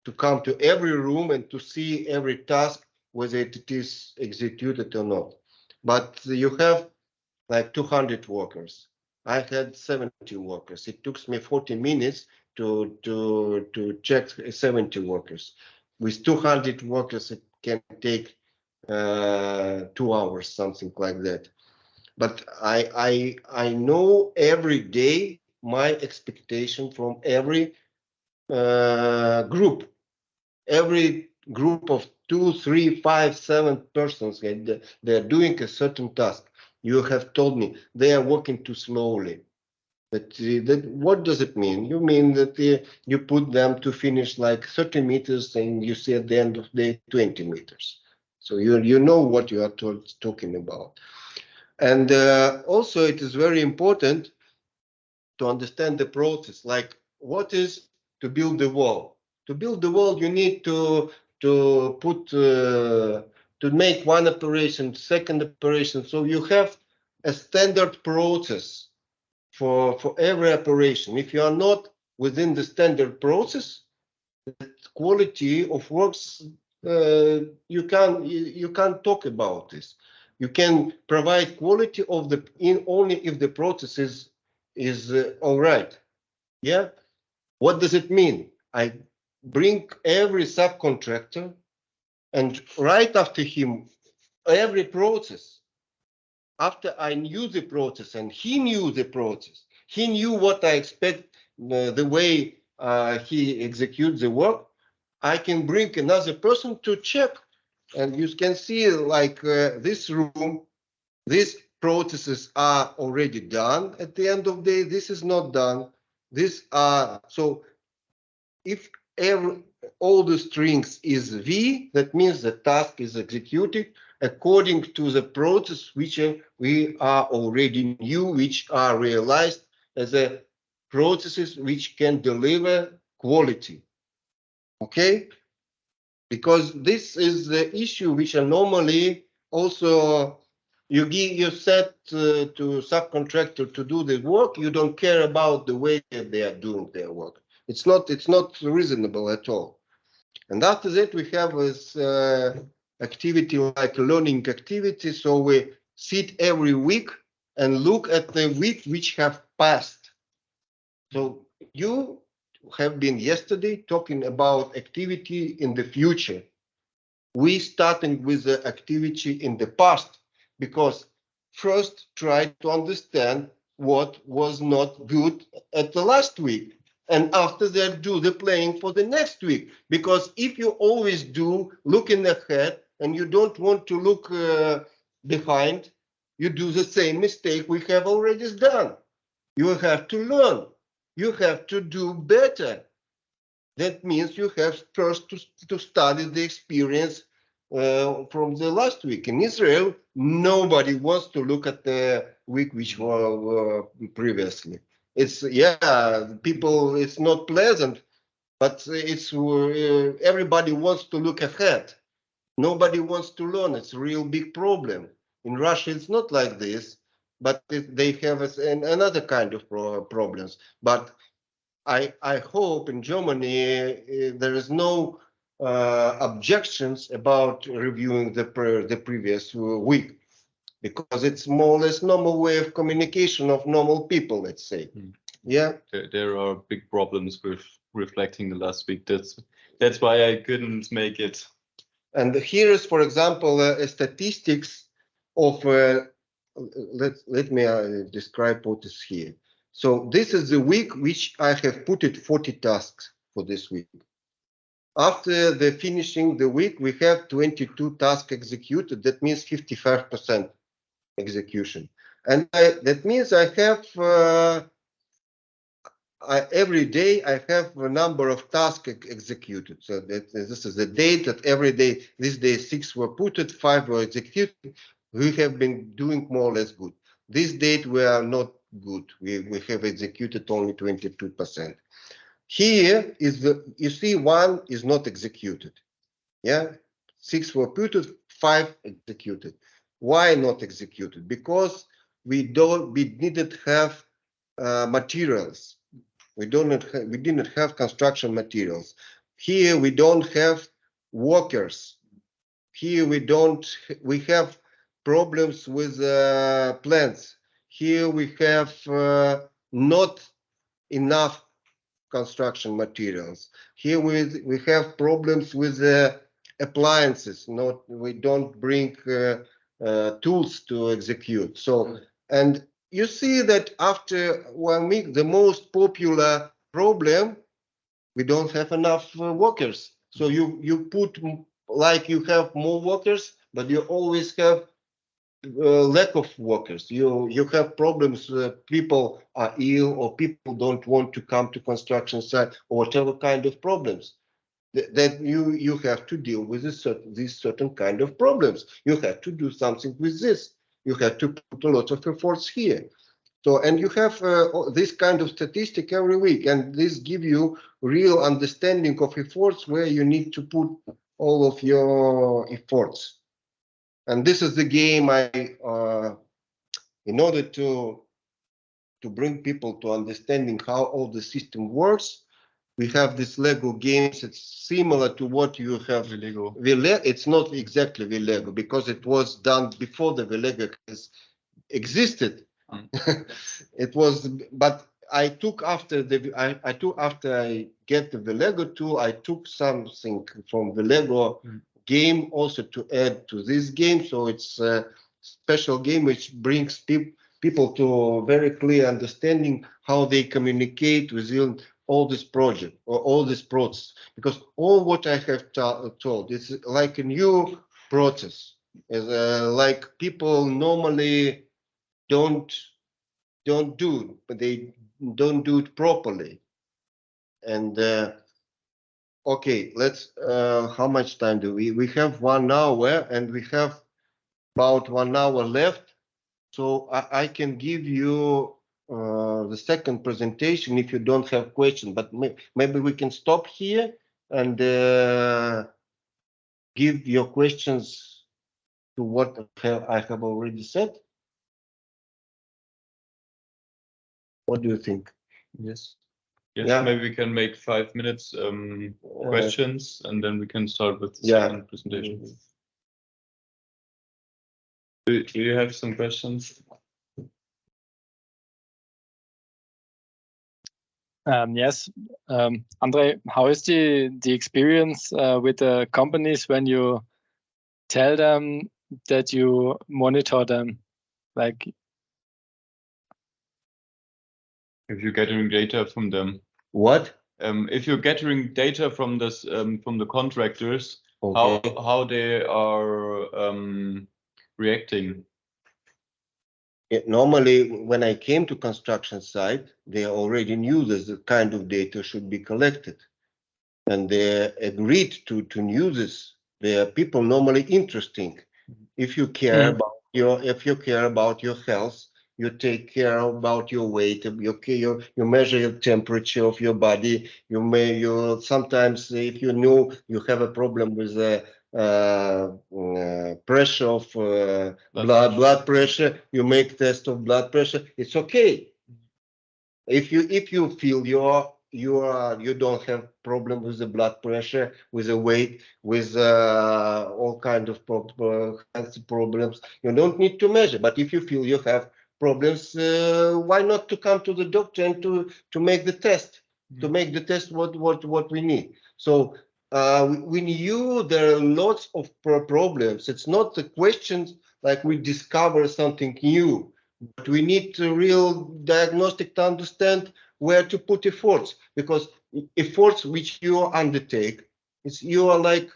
to come to every room and to see every task, whether it is executed or not. But you have like 200 workers. I had 70 workers. It took me 40 minutes to check 70 workers. With 200 workers, it can take 2 hours, something like that. But I know every day my expectation from every group. Every group of 2, 3, 5, 7 persons, they're doing a certain task. You have told me they are working too slowly. But what does it mean? You mean that you put them to finish like 30 meters and you see at the end of the day 20 meters. So you know what you are talking about. And also it is very important to understand the process, like what is to build the wall. To build the wall, you need to put to make one operation, second operation. So you have a standard process for every operation. If you are not within the standard process, the quality of works you can't talk about this. You can provide quality of the only if the process is all right. Yeah. What does it mean? I bring every subcontractor and right after him every process. After I knew the process and he knew the process, he knew what I expect, the way he executes the work, I can bring another person to check. And you can see like this room, these processes are already done. At the end of the day, this is not done. So if all the strings is V, that means the task is executed according to the process which we are already knew, which are realized as a processes which can deliver quality. Okay? Because this is the issue which are normally also you set to subcontractor to do the work, you don't care about the way that they are doing their work. It's not reasonable at all. And after that we have this activity like learning activity. So we sit every week and look at the week which have passed. So you have been yesterday talking about activity in the future. We starting with the activity in the past, because first try to understand what was not good at the last week. And after that, do the planning for the next week. Because if you always do looking ahead and you don't want to look behind, you do the same mistake we have already done. You have to learn. You have to do better. That means you have first to study the experience from the last week. In Israel, nobody wants to look at the week which were previously. It's, people, it's not pleasant, but it's everybody wants to look ahead. Nobody wants to learn. It's a real big problem. In Russia, it's not like this, but they have another kind of problems. But I hope in Germany there is no objections about reviewing the previous week, because it's more or less normal way of communication of normal people, let's say. Yeah. There are big problems with reflecting the last week. That's why I couldn't make it. And here is, for example, a statistics of let me describe what is here. So this is the week which I have put it 40 tasks for this week. After the finishing the week, we have 22 tasks executed. That means 55% execution. And that means I have every day I have a number of tasks executed. So this is the date that every day, this day 6 were put, 5 were executed. We have been doing more or less good. This date we are not good. We have executed only 22%. Here is you see 1 is not executed. Yeah, 6 were put, 5 executed. Why not executed? Because we didn't have materials. We didn't have construction materials. Here we don't have workers. Here we have problems with plants. Here we have not enough construction materials. Here we have problems with appliances. We don't bring tools to execute. So, and you see that after 1 week, the most popular problem, we don't have enough workers. So you put, like, you have more workers, but you always have lack of workers. You have problems. People are ill, or people don't want to come to construction site, or whatever kind of problems that you have to deal with these certain kind of problems. You have to do something with this. You have to put a lot of efforts here. So, and you have this kind of statistic every week, and this give you real understanding of efforts where you need to put all of your efforts. And this is the game in order to bring people to understanding how all the system works. We have this Lego games. It's similar to what you have. Lego. It's not exactly the Lego because it was done before the Lego existed. It was, but I took after I get the Lego tool, I took something from the Lego game also to add to this game. So it's a special game which brings people to a very clear understanding how they communicate within all this project or all this process. Because all what I have told is like a new process. Is like people normally don't do it, but they don't do it properly. And okay, let's how much time do we have? 1 hour, and we have about 1 hour left. So I can give you the second presentation if you don't have questions, but maybe we can stop here and give your questions to what I have already said. What do you think? Yes. Yes, Yeah. maybe we can make 5 minutes questions, and then we can start with the Yeah. second presentation. Do you have some questions? Yes. Andrey, how is the experience with the companies when you tell them that you monitor them? Like, If you're gathering data from them. What? If you're gathering data from this from the contractors, Okay. how they are reacting. Normally, when I came to construction site, they already knew that the kind of data should be collected, and they agreed to knew this. They are people normally interesting. If you care about your health, you take care about your weight. You measure your temperature of your body. You sometimes, if you know you have a problem with the pressure of blood pressure, you make test of blood pressure. It's okay. If you feel you don't have problem with the blood pressure, with the weight, with all kind of health problems, you don't need to measure. But if you feel you have problems, why not to come to the doctor and to make the test, to make the test what we need. So we knew there are lots of problems. It's not the questions like we discover something new, but we need a real diagnostic to understand where to put efforts, because efforts which you undertake, you are like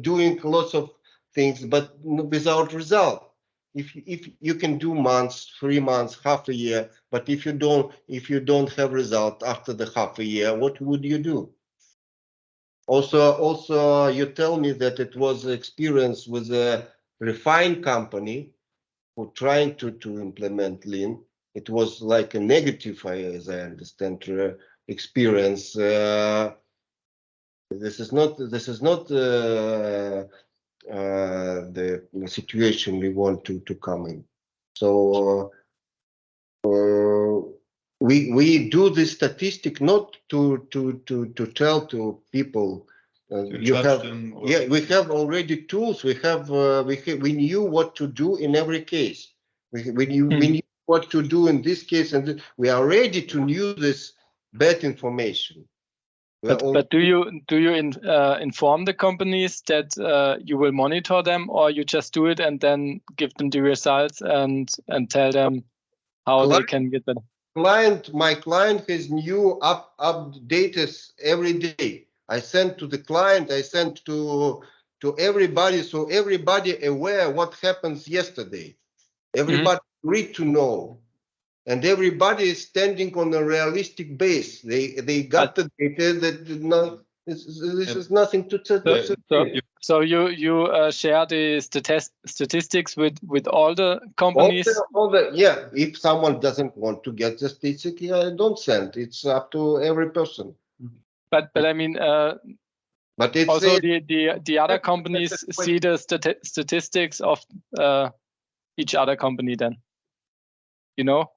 doing lots of things, but without result. If you can do months, 3 months, half a year, but if you don't have result after the half a year, what would you do? Also, you tell me that it was experience with a refined company who trying to implement lean. It was like a negative, as I understand, experience. This is not the situation we want to come in. So we do this statistic not to tell to people. You have, yeah, we have already tools. We knew what to do in every case. We knew what to do in this case, and we are ready to use this bad information. But do you inform the companies that you will monitor them, or you just do it and then give them the results and tell them how they can get better? My client has new updates every day. I send to the client, I send to everybody, so everybody aware what happens yesterday. Everybody read to know, and everybody is standing on a realistic base. They got the data that this is nothing to say. So you share the statistics with all the companies? Yeah, if someone doesn't want to get the statistic, I don't send. It's up to every person. But I mean, but it's also the other companies see the statistics of each other company. Then, you know,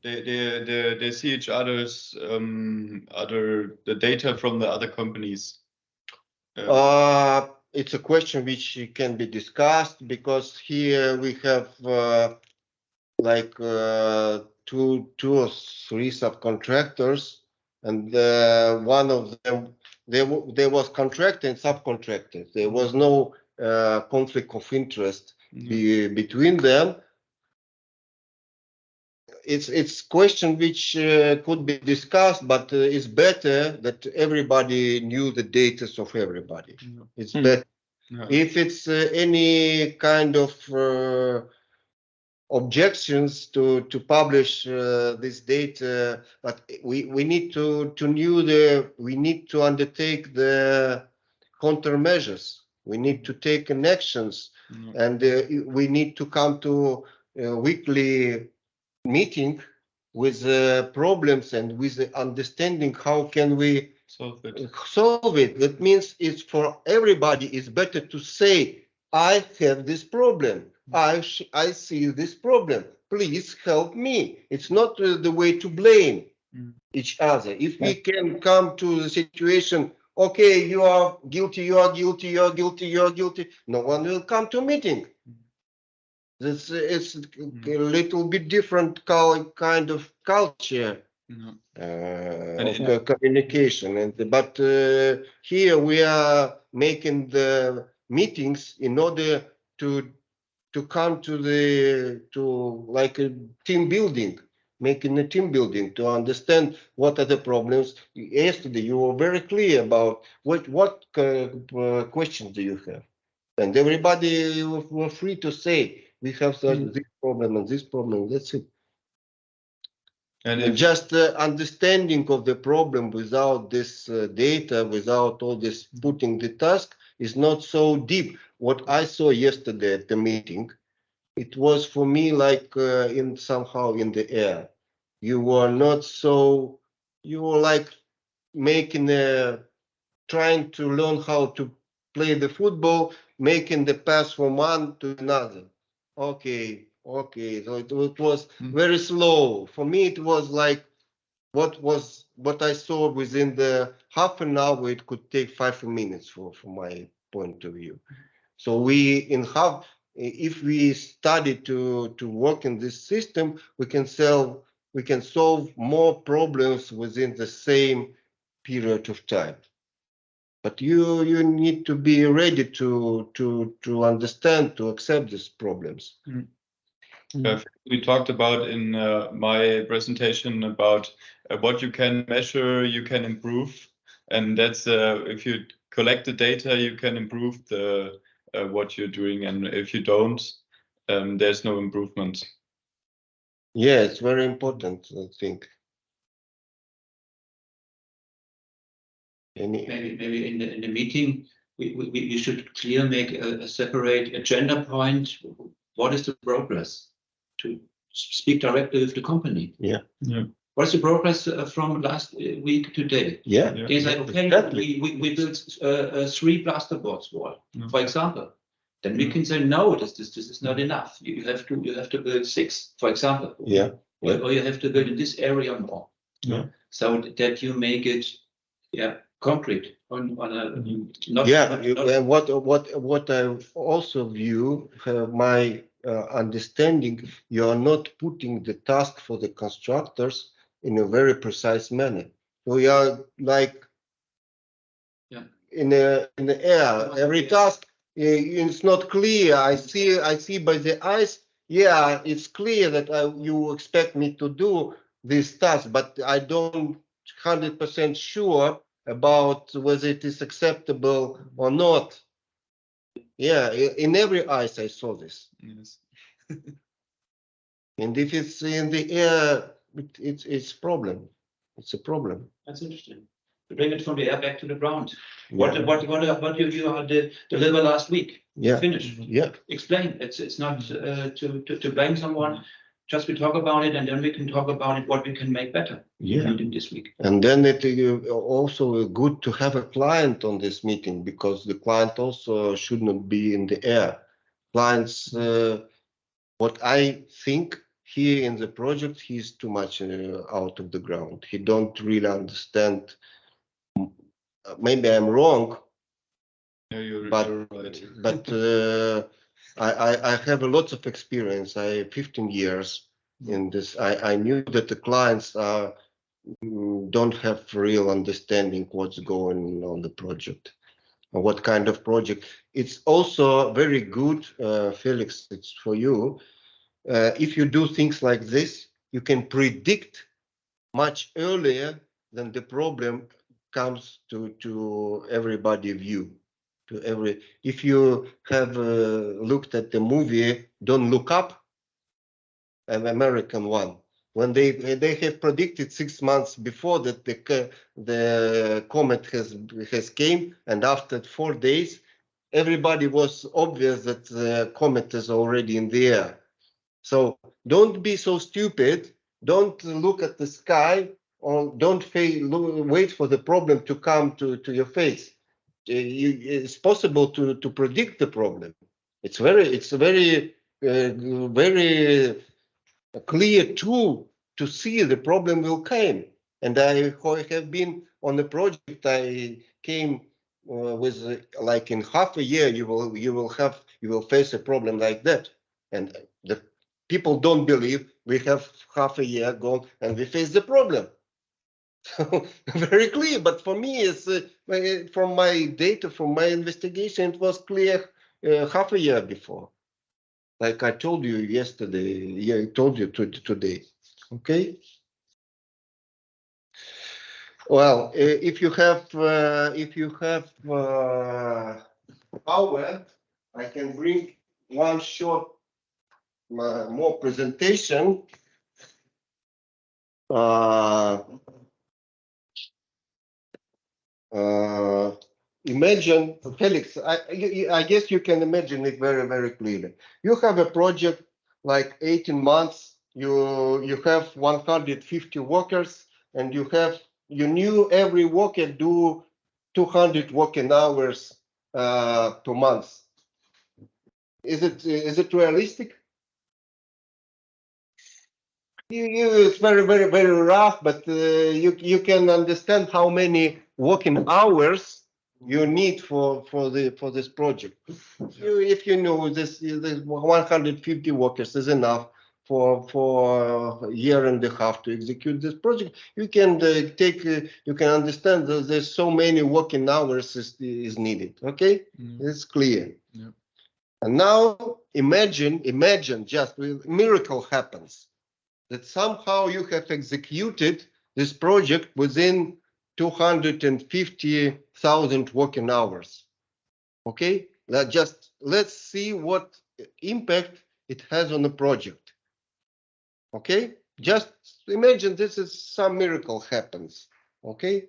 they see each other's the data from the other companies. It's a question which can be discussed, because here we have like 2 or 3 subcontractors, and one of them there was contractor and subcontractor. There was no conflict of interest between them. It's question which could be discussed, but it's better that everybody knew the data of everybody. It's better. If it's any kind of objections to publish this data, but we need to we need to undertake the countermeasures. We need to take actions, and we need to come to a weekly meeting with problems and with the understanding how can we solve it. That means it's for everybody. It's better to say, I have this problem. I see this problem. Please help me. It's not the way to blame each other. If we can come to the situation, okay, you are guilty, you are guilty, you are guilty, you are guilty, no one will come to meeting. It's a little bit different kind of culture of communication. But here we are making the meetings in order to come to like a team building, making a team building to understand what are the problems. Yesterday you were very clear about what questions do you have, and everybody were free to say, we have this problem and this problem. That's it. And just understanding of the problem without this data, without all this putting the task, is not so deep. What I saw yesterday at the meeting, it was for me like somehow in the air. You were not so. You were like making trying to learn how to play the football, making the pass from one to another. Okay. So it was very slow. For me, it was like what I saw within the half an hour. It could take 5 minutes from my point of view. So if we study to work in this system, we can solve more problems within the same period of time. But you need to be ready to understand, to accept these problems. We talked about in my presentation about what you can measure, you can improve, and that's if you collect the data, you can improve the what you're doing, and if you don't, there's no improvement. Yeah, it's very important, I think. Maybe in the meeting we should make a separate agenda point. What is the progress? To speak directly with the company. Yeah. What's the progress from last week to today? Yeah. Yeah. They say, okay, Exactly. we built 3 plasterboards wall, Yeah. for example. Then we can say, no, this is not enough. You have to build 6, for example. Yeah. Or you have to build in this area more. Yeah. So that you make it, concrete on a not. And what I also view, my understanding, you are not putting the task for the constructors in a very precise manner. We are like in the air. Every task it's not clear. I see by the eyes. Yeah, it's clear that you expect me to do this task, but I don't 100% sure about whether it is acceptable or not. Yeah, in every eyes I saw this. Yes. And if it's in the air, it's problem. It's a problem. That's interesting. To bring it from the air back to the ground. Yeah. What you had deliver last week? Yeah. Finish. Yeah. Explain. It's not to blame someone. Just we talk about it, and then we can talk about it. What we can make better. Yeah. Meeting this week. And then it also good to have a client on this meeting, because the client also shouldn't be in the air. Clients, what I think here in the project, he's too much out of the ground. He don't really understand. Maybe I'm wrong, Yeah, you're but right. I have a lot of experience. I have 15 years in this. I knew that the clients don't have real understanding what's going on the project, and what kind of project. It's also very good, Felix, it's for you. If you do things like this, you can predict much earlier than the problem comes to everybody view. If you have looked at the movie Don't Look Up, an American one, when they have predicted 6 months before that the comet has came, and after 4 days, everybody was obvious that the comet is already in the air. So don't be so stupid. Don't look at the sky, or don't wait for the problem to come to your face. It's possible to predict the problem. It's a very clear tool to see the problem will come. And I have been on the project. I came with like in half a year you will face a problem like that, and the people don't believe we have half a year gone and we face the problem. So very clear, but for me, it's from my data, from my investigation, it was clear half a year before. Like I told you yesterday, yeah, I told you today. Okay. Well, if you have power, I can bring one short more presentation. Imagine, Felix, I guess you can imagine it very, very clearly. You have a project like 18 months, you have 150 workers, and you knew every worker do 200 working hours per month. Is it realistic? It's very, very, very rough, but you can understand how many working hours you need for this project. If you know this 150 workers is enough for a year and a half to execute this project, you can you can understand that there's so many working hours is needed. Okay, it's clear. Yeah. And now imagine just a miracle happens, that somehow you have executed this project within 250,000 working hours. Okay, let's see what impact it has on the project. Okay, just imagine this is some miracle happens. Okay,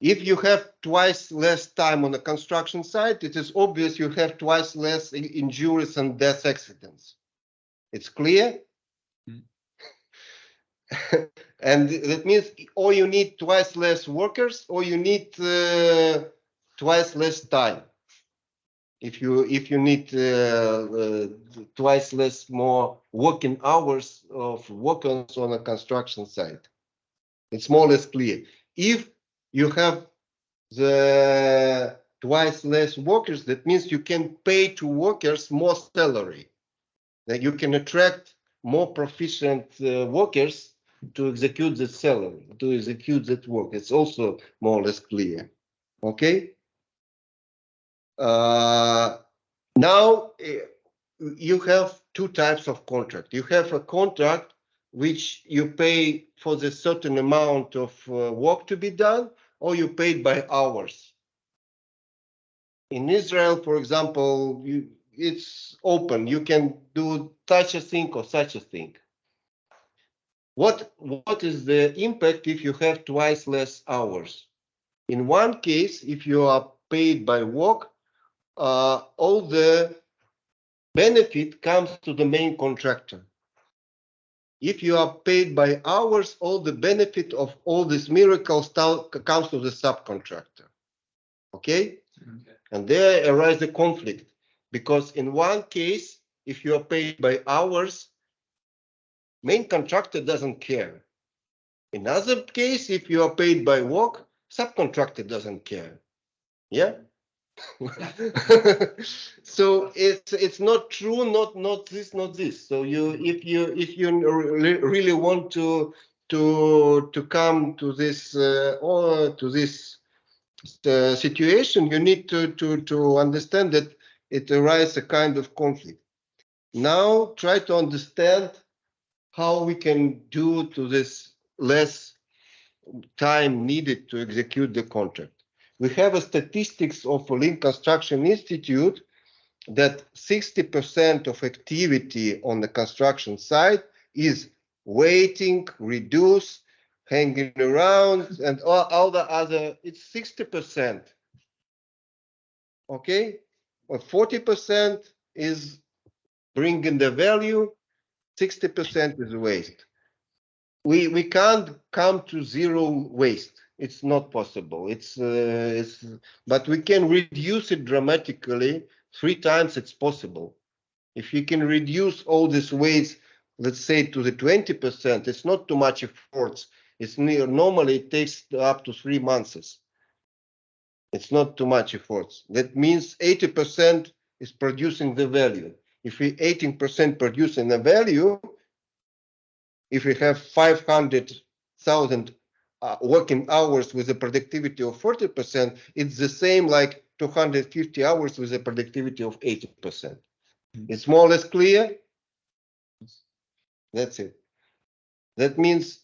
if you have twice less time on the construction site, it is obvious you have twice less injuries and death accidents. It's clear. And that means or you need twice less workers or you need twice less time. If you need twice less more working hours of workers on a construction site, it's more or less clear. If you have the twice less workers, that means you can pay to workers more salary. That you can attract more proficient workers to execute the salary, to execute that work. It's also more or less clear. Okay. Now you have two types of contract. You have a contract which you pay for the certain amount of work to be done, or you paid by hours. In Israel, for example, it's open. You can do such a thing or such a thing. What is the impact if you have twice less hours? In one case, if you are paid by work, all the benefit comes to the main contractor. If you are paid by hours, all the benefit of all this miracle stuff comes to the subcontractor. Okay? And there arises a conflict, because in one case, if you are paid by hours, main contractor doesn't care. In other case, if you are paid by work, subcontractor doesn't care. Yeah. So it's not true, not this. So if you really want to come to this or to this situation, you need to understand that it arises a kind of conflict. Now try to understand how we can do to this less time needed to execute the contract. We have a statistics of Lean Construction Institute that 60% of activity on the construction site is waiting, reduce, hanging around, and all the other, it's 60%. Okay? Or 40% is bringing the value, 60% is waste. We can't come to zero waste. It's not possible. But we can reduce it dramatically. 3 times it's possible. If you can reduce all this waste, let's say to the 20%, it's not too much efforts. It's normally it takes up to 3 months. It's not too much efforts. That means 80% is producing the value. If we 18% producing the value, if we have 500,000 working hours with a productivity of 40%, it's the same like 250 hours with a productivity of 80%. It's more or less clear. That's it. That means,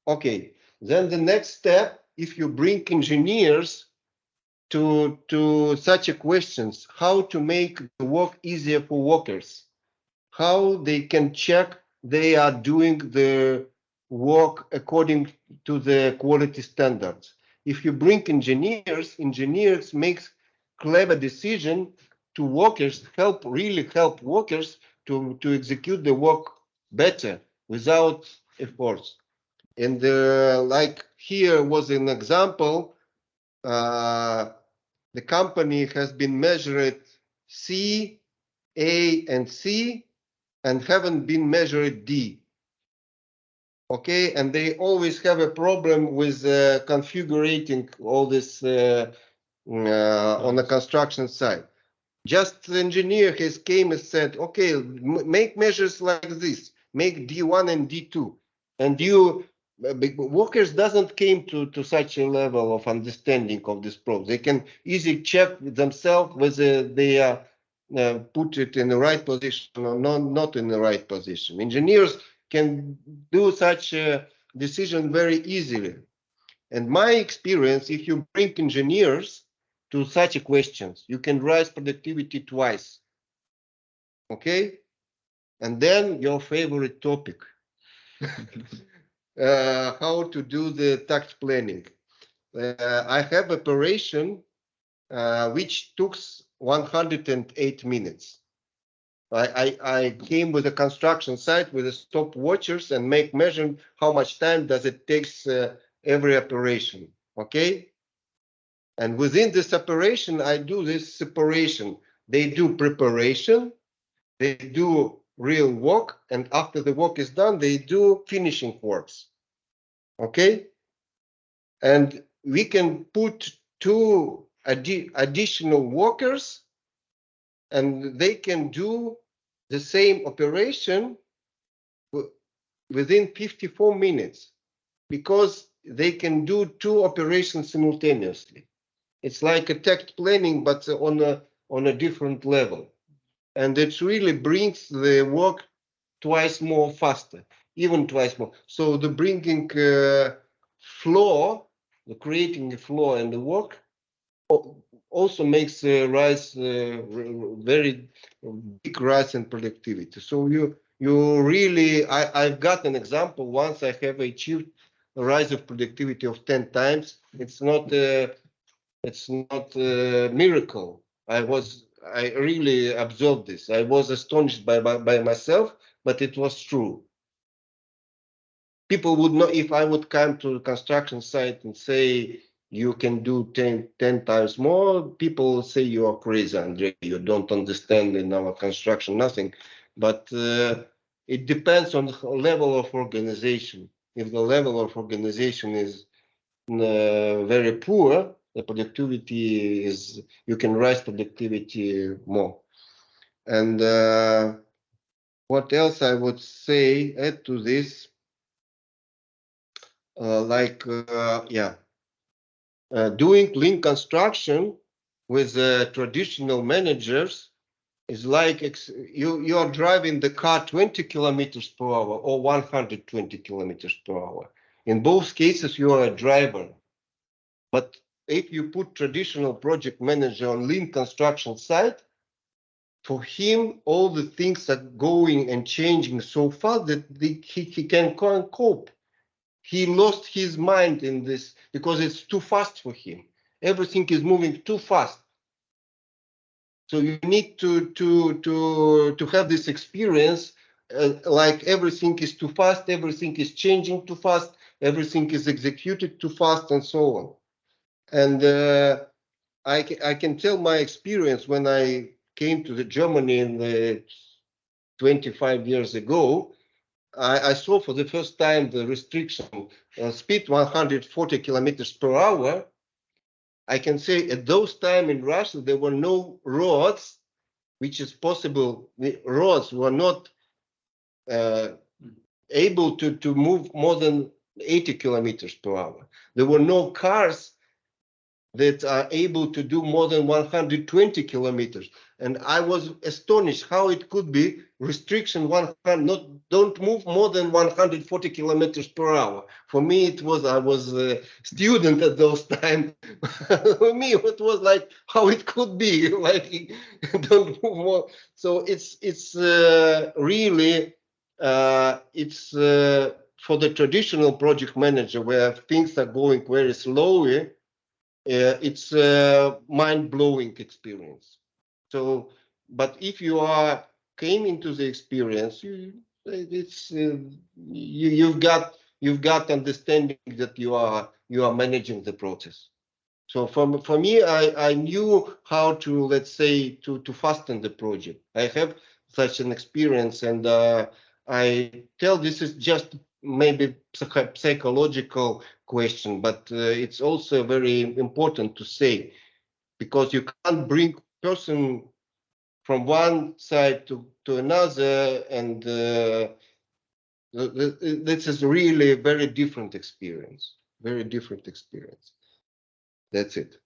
okay, then the next step, if you bring engineers to such a questions, how to make the work easier for workers, how they can check they are doing the work according to the quality standards. If you bring engineers make clever decision to workers, really help workers to execute the work better without efforts. And like here was an example, the company has been measured C, A, and C, and haven't been measured D. Okay, and they always have a problem with configuring all this on the construction site. Just the engineer has came and said, okay, make measures like this, make D1 and D2, and workers doesn't came to such a level of understanding of this problem. They can easily check themselves whether they are put it in the right position or not in the right position. Engineers can do such a decision very easily. And my experience, if you bring engineers to such questions, you can raise productivity twice. Okay? And then your favorite topic. How to do the tax planning. I have operation which took 108 minutes. I came with a construction site with the stopwatchers and make measure how much time does it takes every operation. Okay. And within this operation, I do this separation. They do preparation, they do real work, and after the work is done, they do finishing works. Okay. And we can put two additional workers, and they can do the same operation within 54 minutes because they can do two operations simultaneously. It's like a tech planning, but on a different level. And it really brings the work twice more faster, even twice more. So the bringing flow, the creating the flow and the work also makes rise very big rise in productivity. So you really, I've got an example. Once I have achieved a rise of productivity of 10 times. It's not a miracle. I really observed this. I was astonished by myself, but it was true. People would not, if I would come to a construction site and say, you can do 10 times more, people say you are crazy, Andrey, you don't understand in our construction, nothing. But it depends on the level of organization. If the level of organization is very poor, the productivity is, you can rise productivity more. And what else I would say, add to this, doing lean construction with traditional managers is like you are driving the car 20 kilometers per hour or 120 kilometers per hour. In both cases, you are a driver. But if you put traditional project manager on lean construction site, for him, all the things are going and changing so fast that he can't cope. He lost his mind in this because it's too fast for him. Everything is moving too fast. So you need to have this experience, like everything is too fast, everything is changing too fast, everything is executed too fast, and so on. And I can tell my experience when I came to Germany in the 25 years ago. I saw for the first time the restriction speed 140 kilometers per hour. I can say at those time in Russia there were no roads, which is possible. The roads were not able to move more than 80 kilometers per hour. There were no cars that are able to do more than 120 kilometers. And I was astonished how it could be restriction don't move more than 140 kilometers per hour. For me, I was a student at those time. For me, it was like how it could be like don't move more. So it's really it's for the traditional project manager where things are going very slowly. It's a mind-blowing experience. So, but if you came into the experience, you've got understanding that you are managing the process. So for me, I knew how to, let's say, to fasten the project. I have such an experience, and I tell this is just maybe psychological question, but it's also very important to say, because you can't bring person from one side to another, and this is really a very different experience. Very different experience. That's it.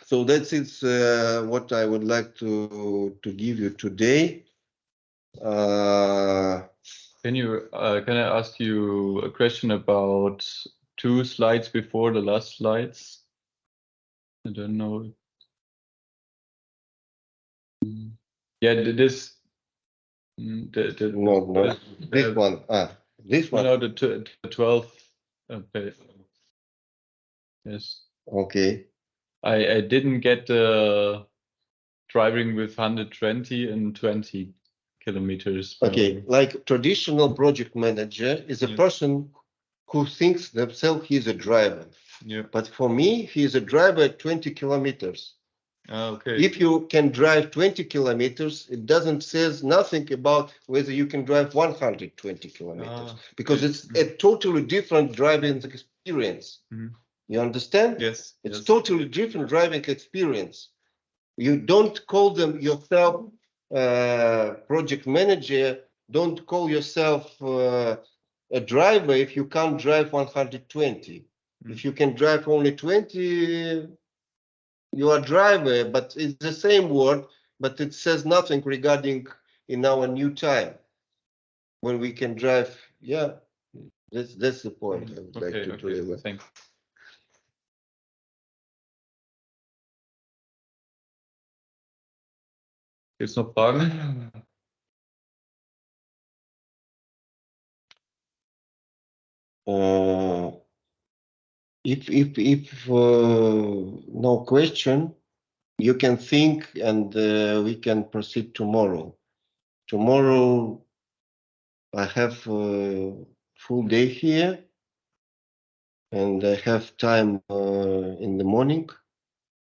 So that's what I would like to give you today. Can I ask you a question about 2 slides before the last slides? I don't know. Yeah, this. No, this one. This one. No, the 12th page. Yes. Okay. I didn't get the driving with 120 and 20 kilometers. Okay, like traditional project manager is a person who thinks themselves he's a driver. Yeah. But for me, he is a driver at 20 kilometers. Okay. If you can drive 20 kilometers, it doesn't says nothing about whether you can drive 120 kilometers, because it's a totally different driving experience. You understand? Yes. It's totally different driving experience. You don't call them yourself project manager, don't call yourself a driver if you can't drive 120. If you can drive only 20, you are driver, but it's the same word, but it says nothing regarding in our new time when we can drive. Yeah, that's the point I would like to deliver. Thanks. Gibt's noch Fragen? If no question, you can think, and we can proceed tomorrow. Tomorrow I have a full day here, and I have time in the morning.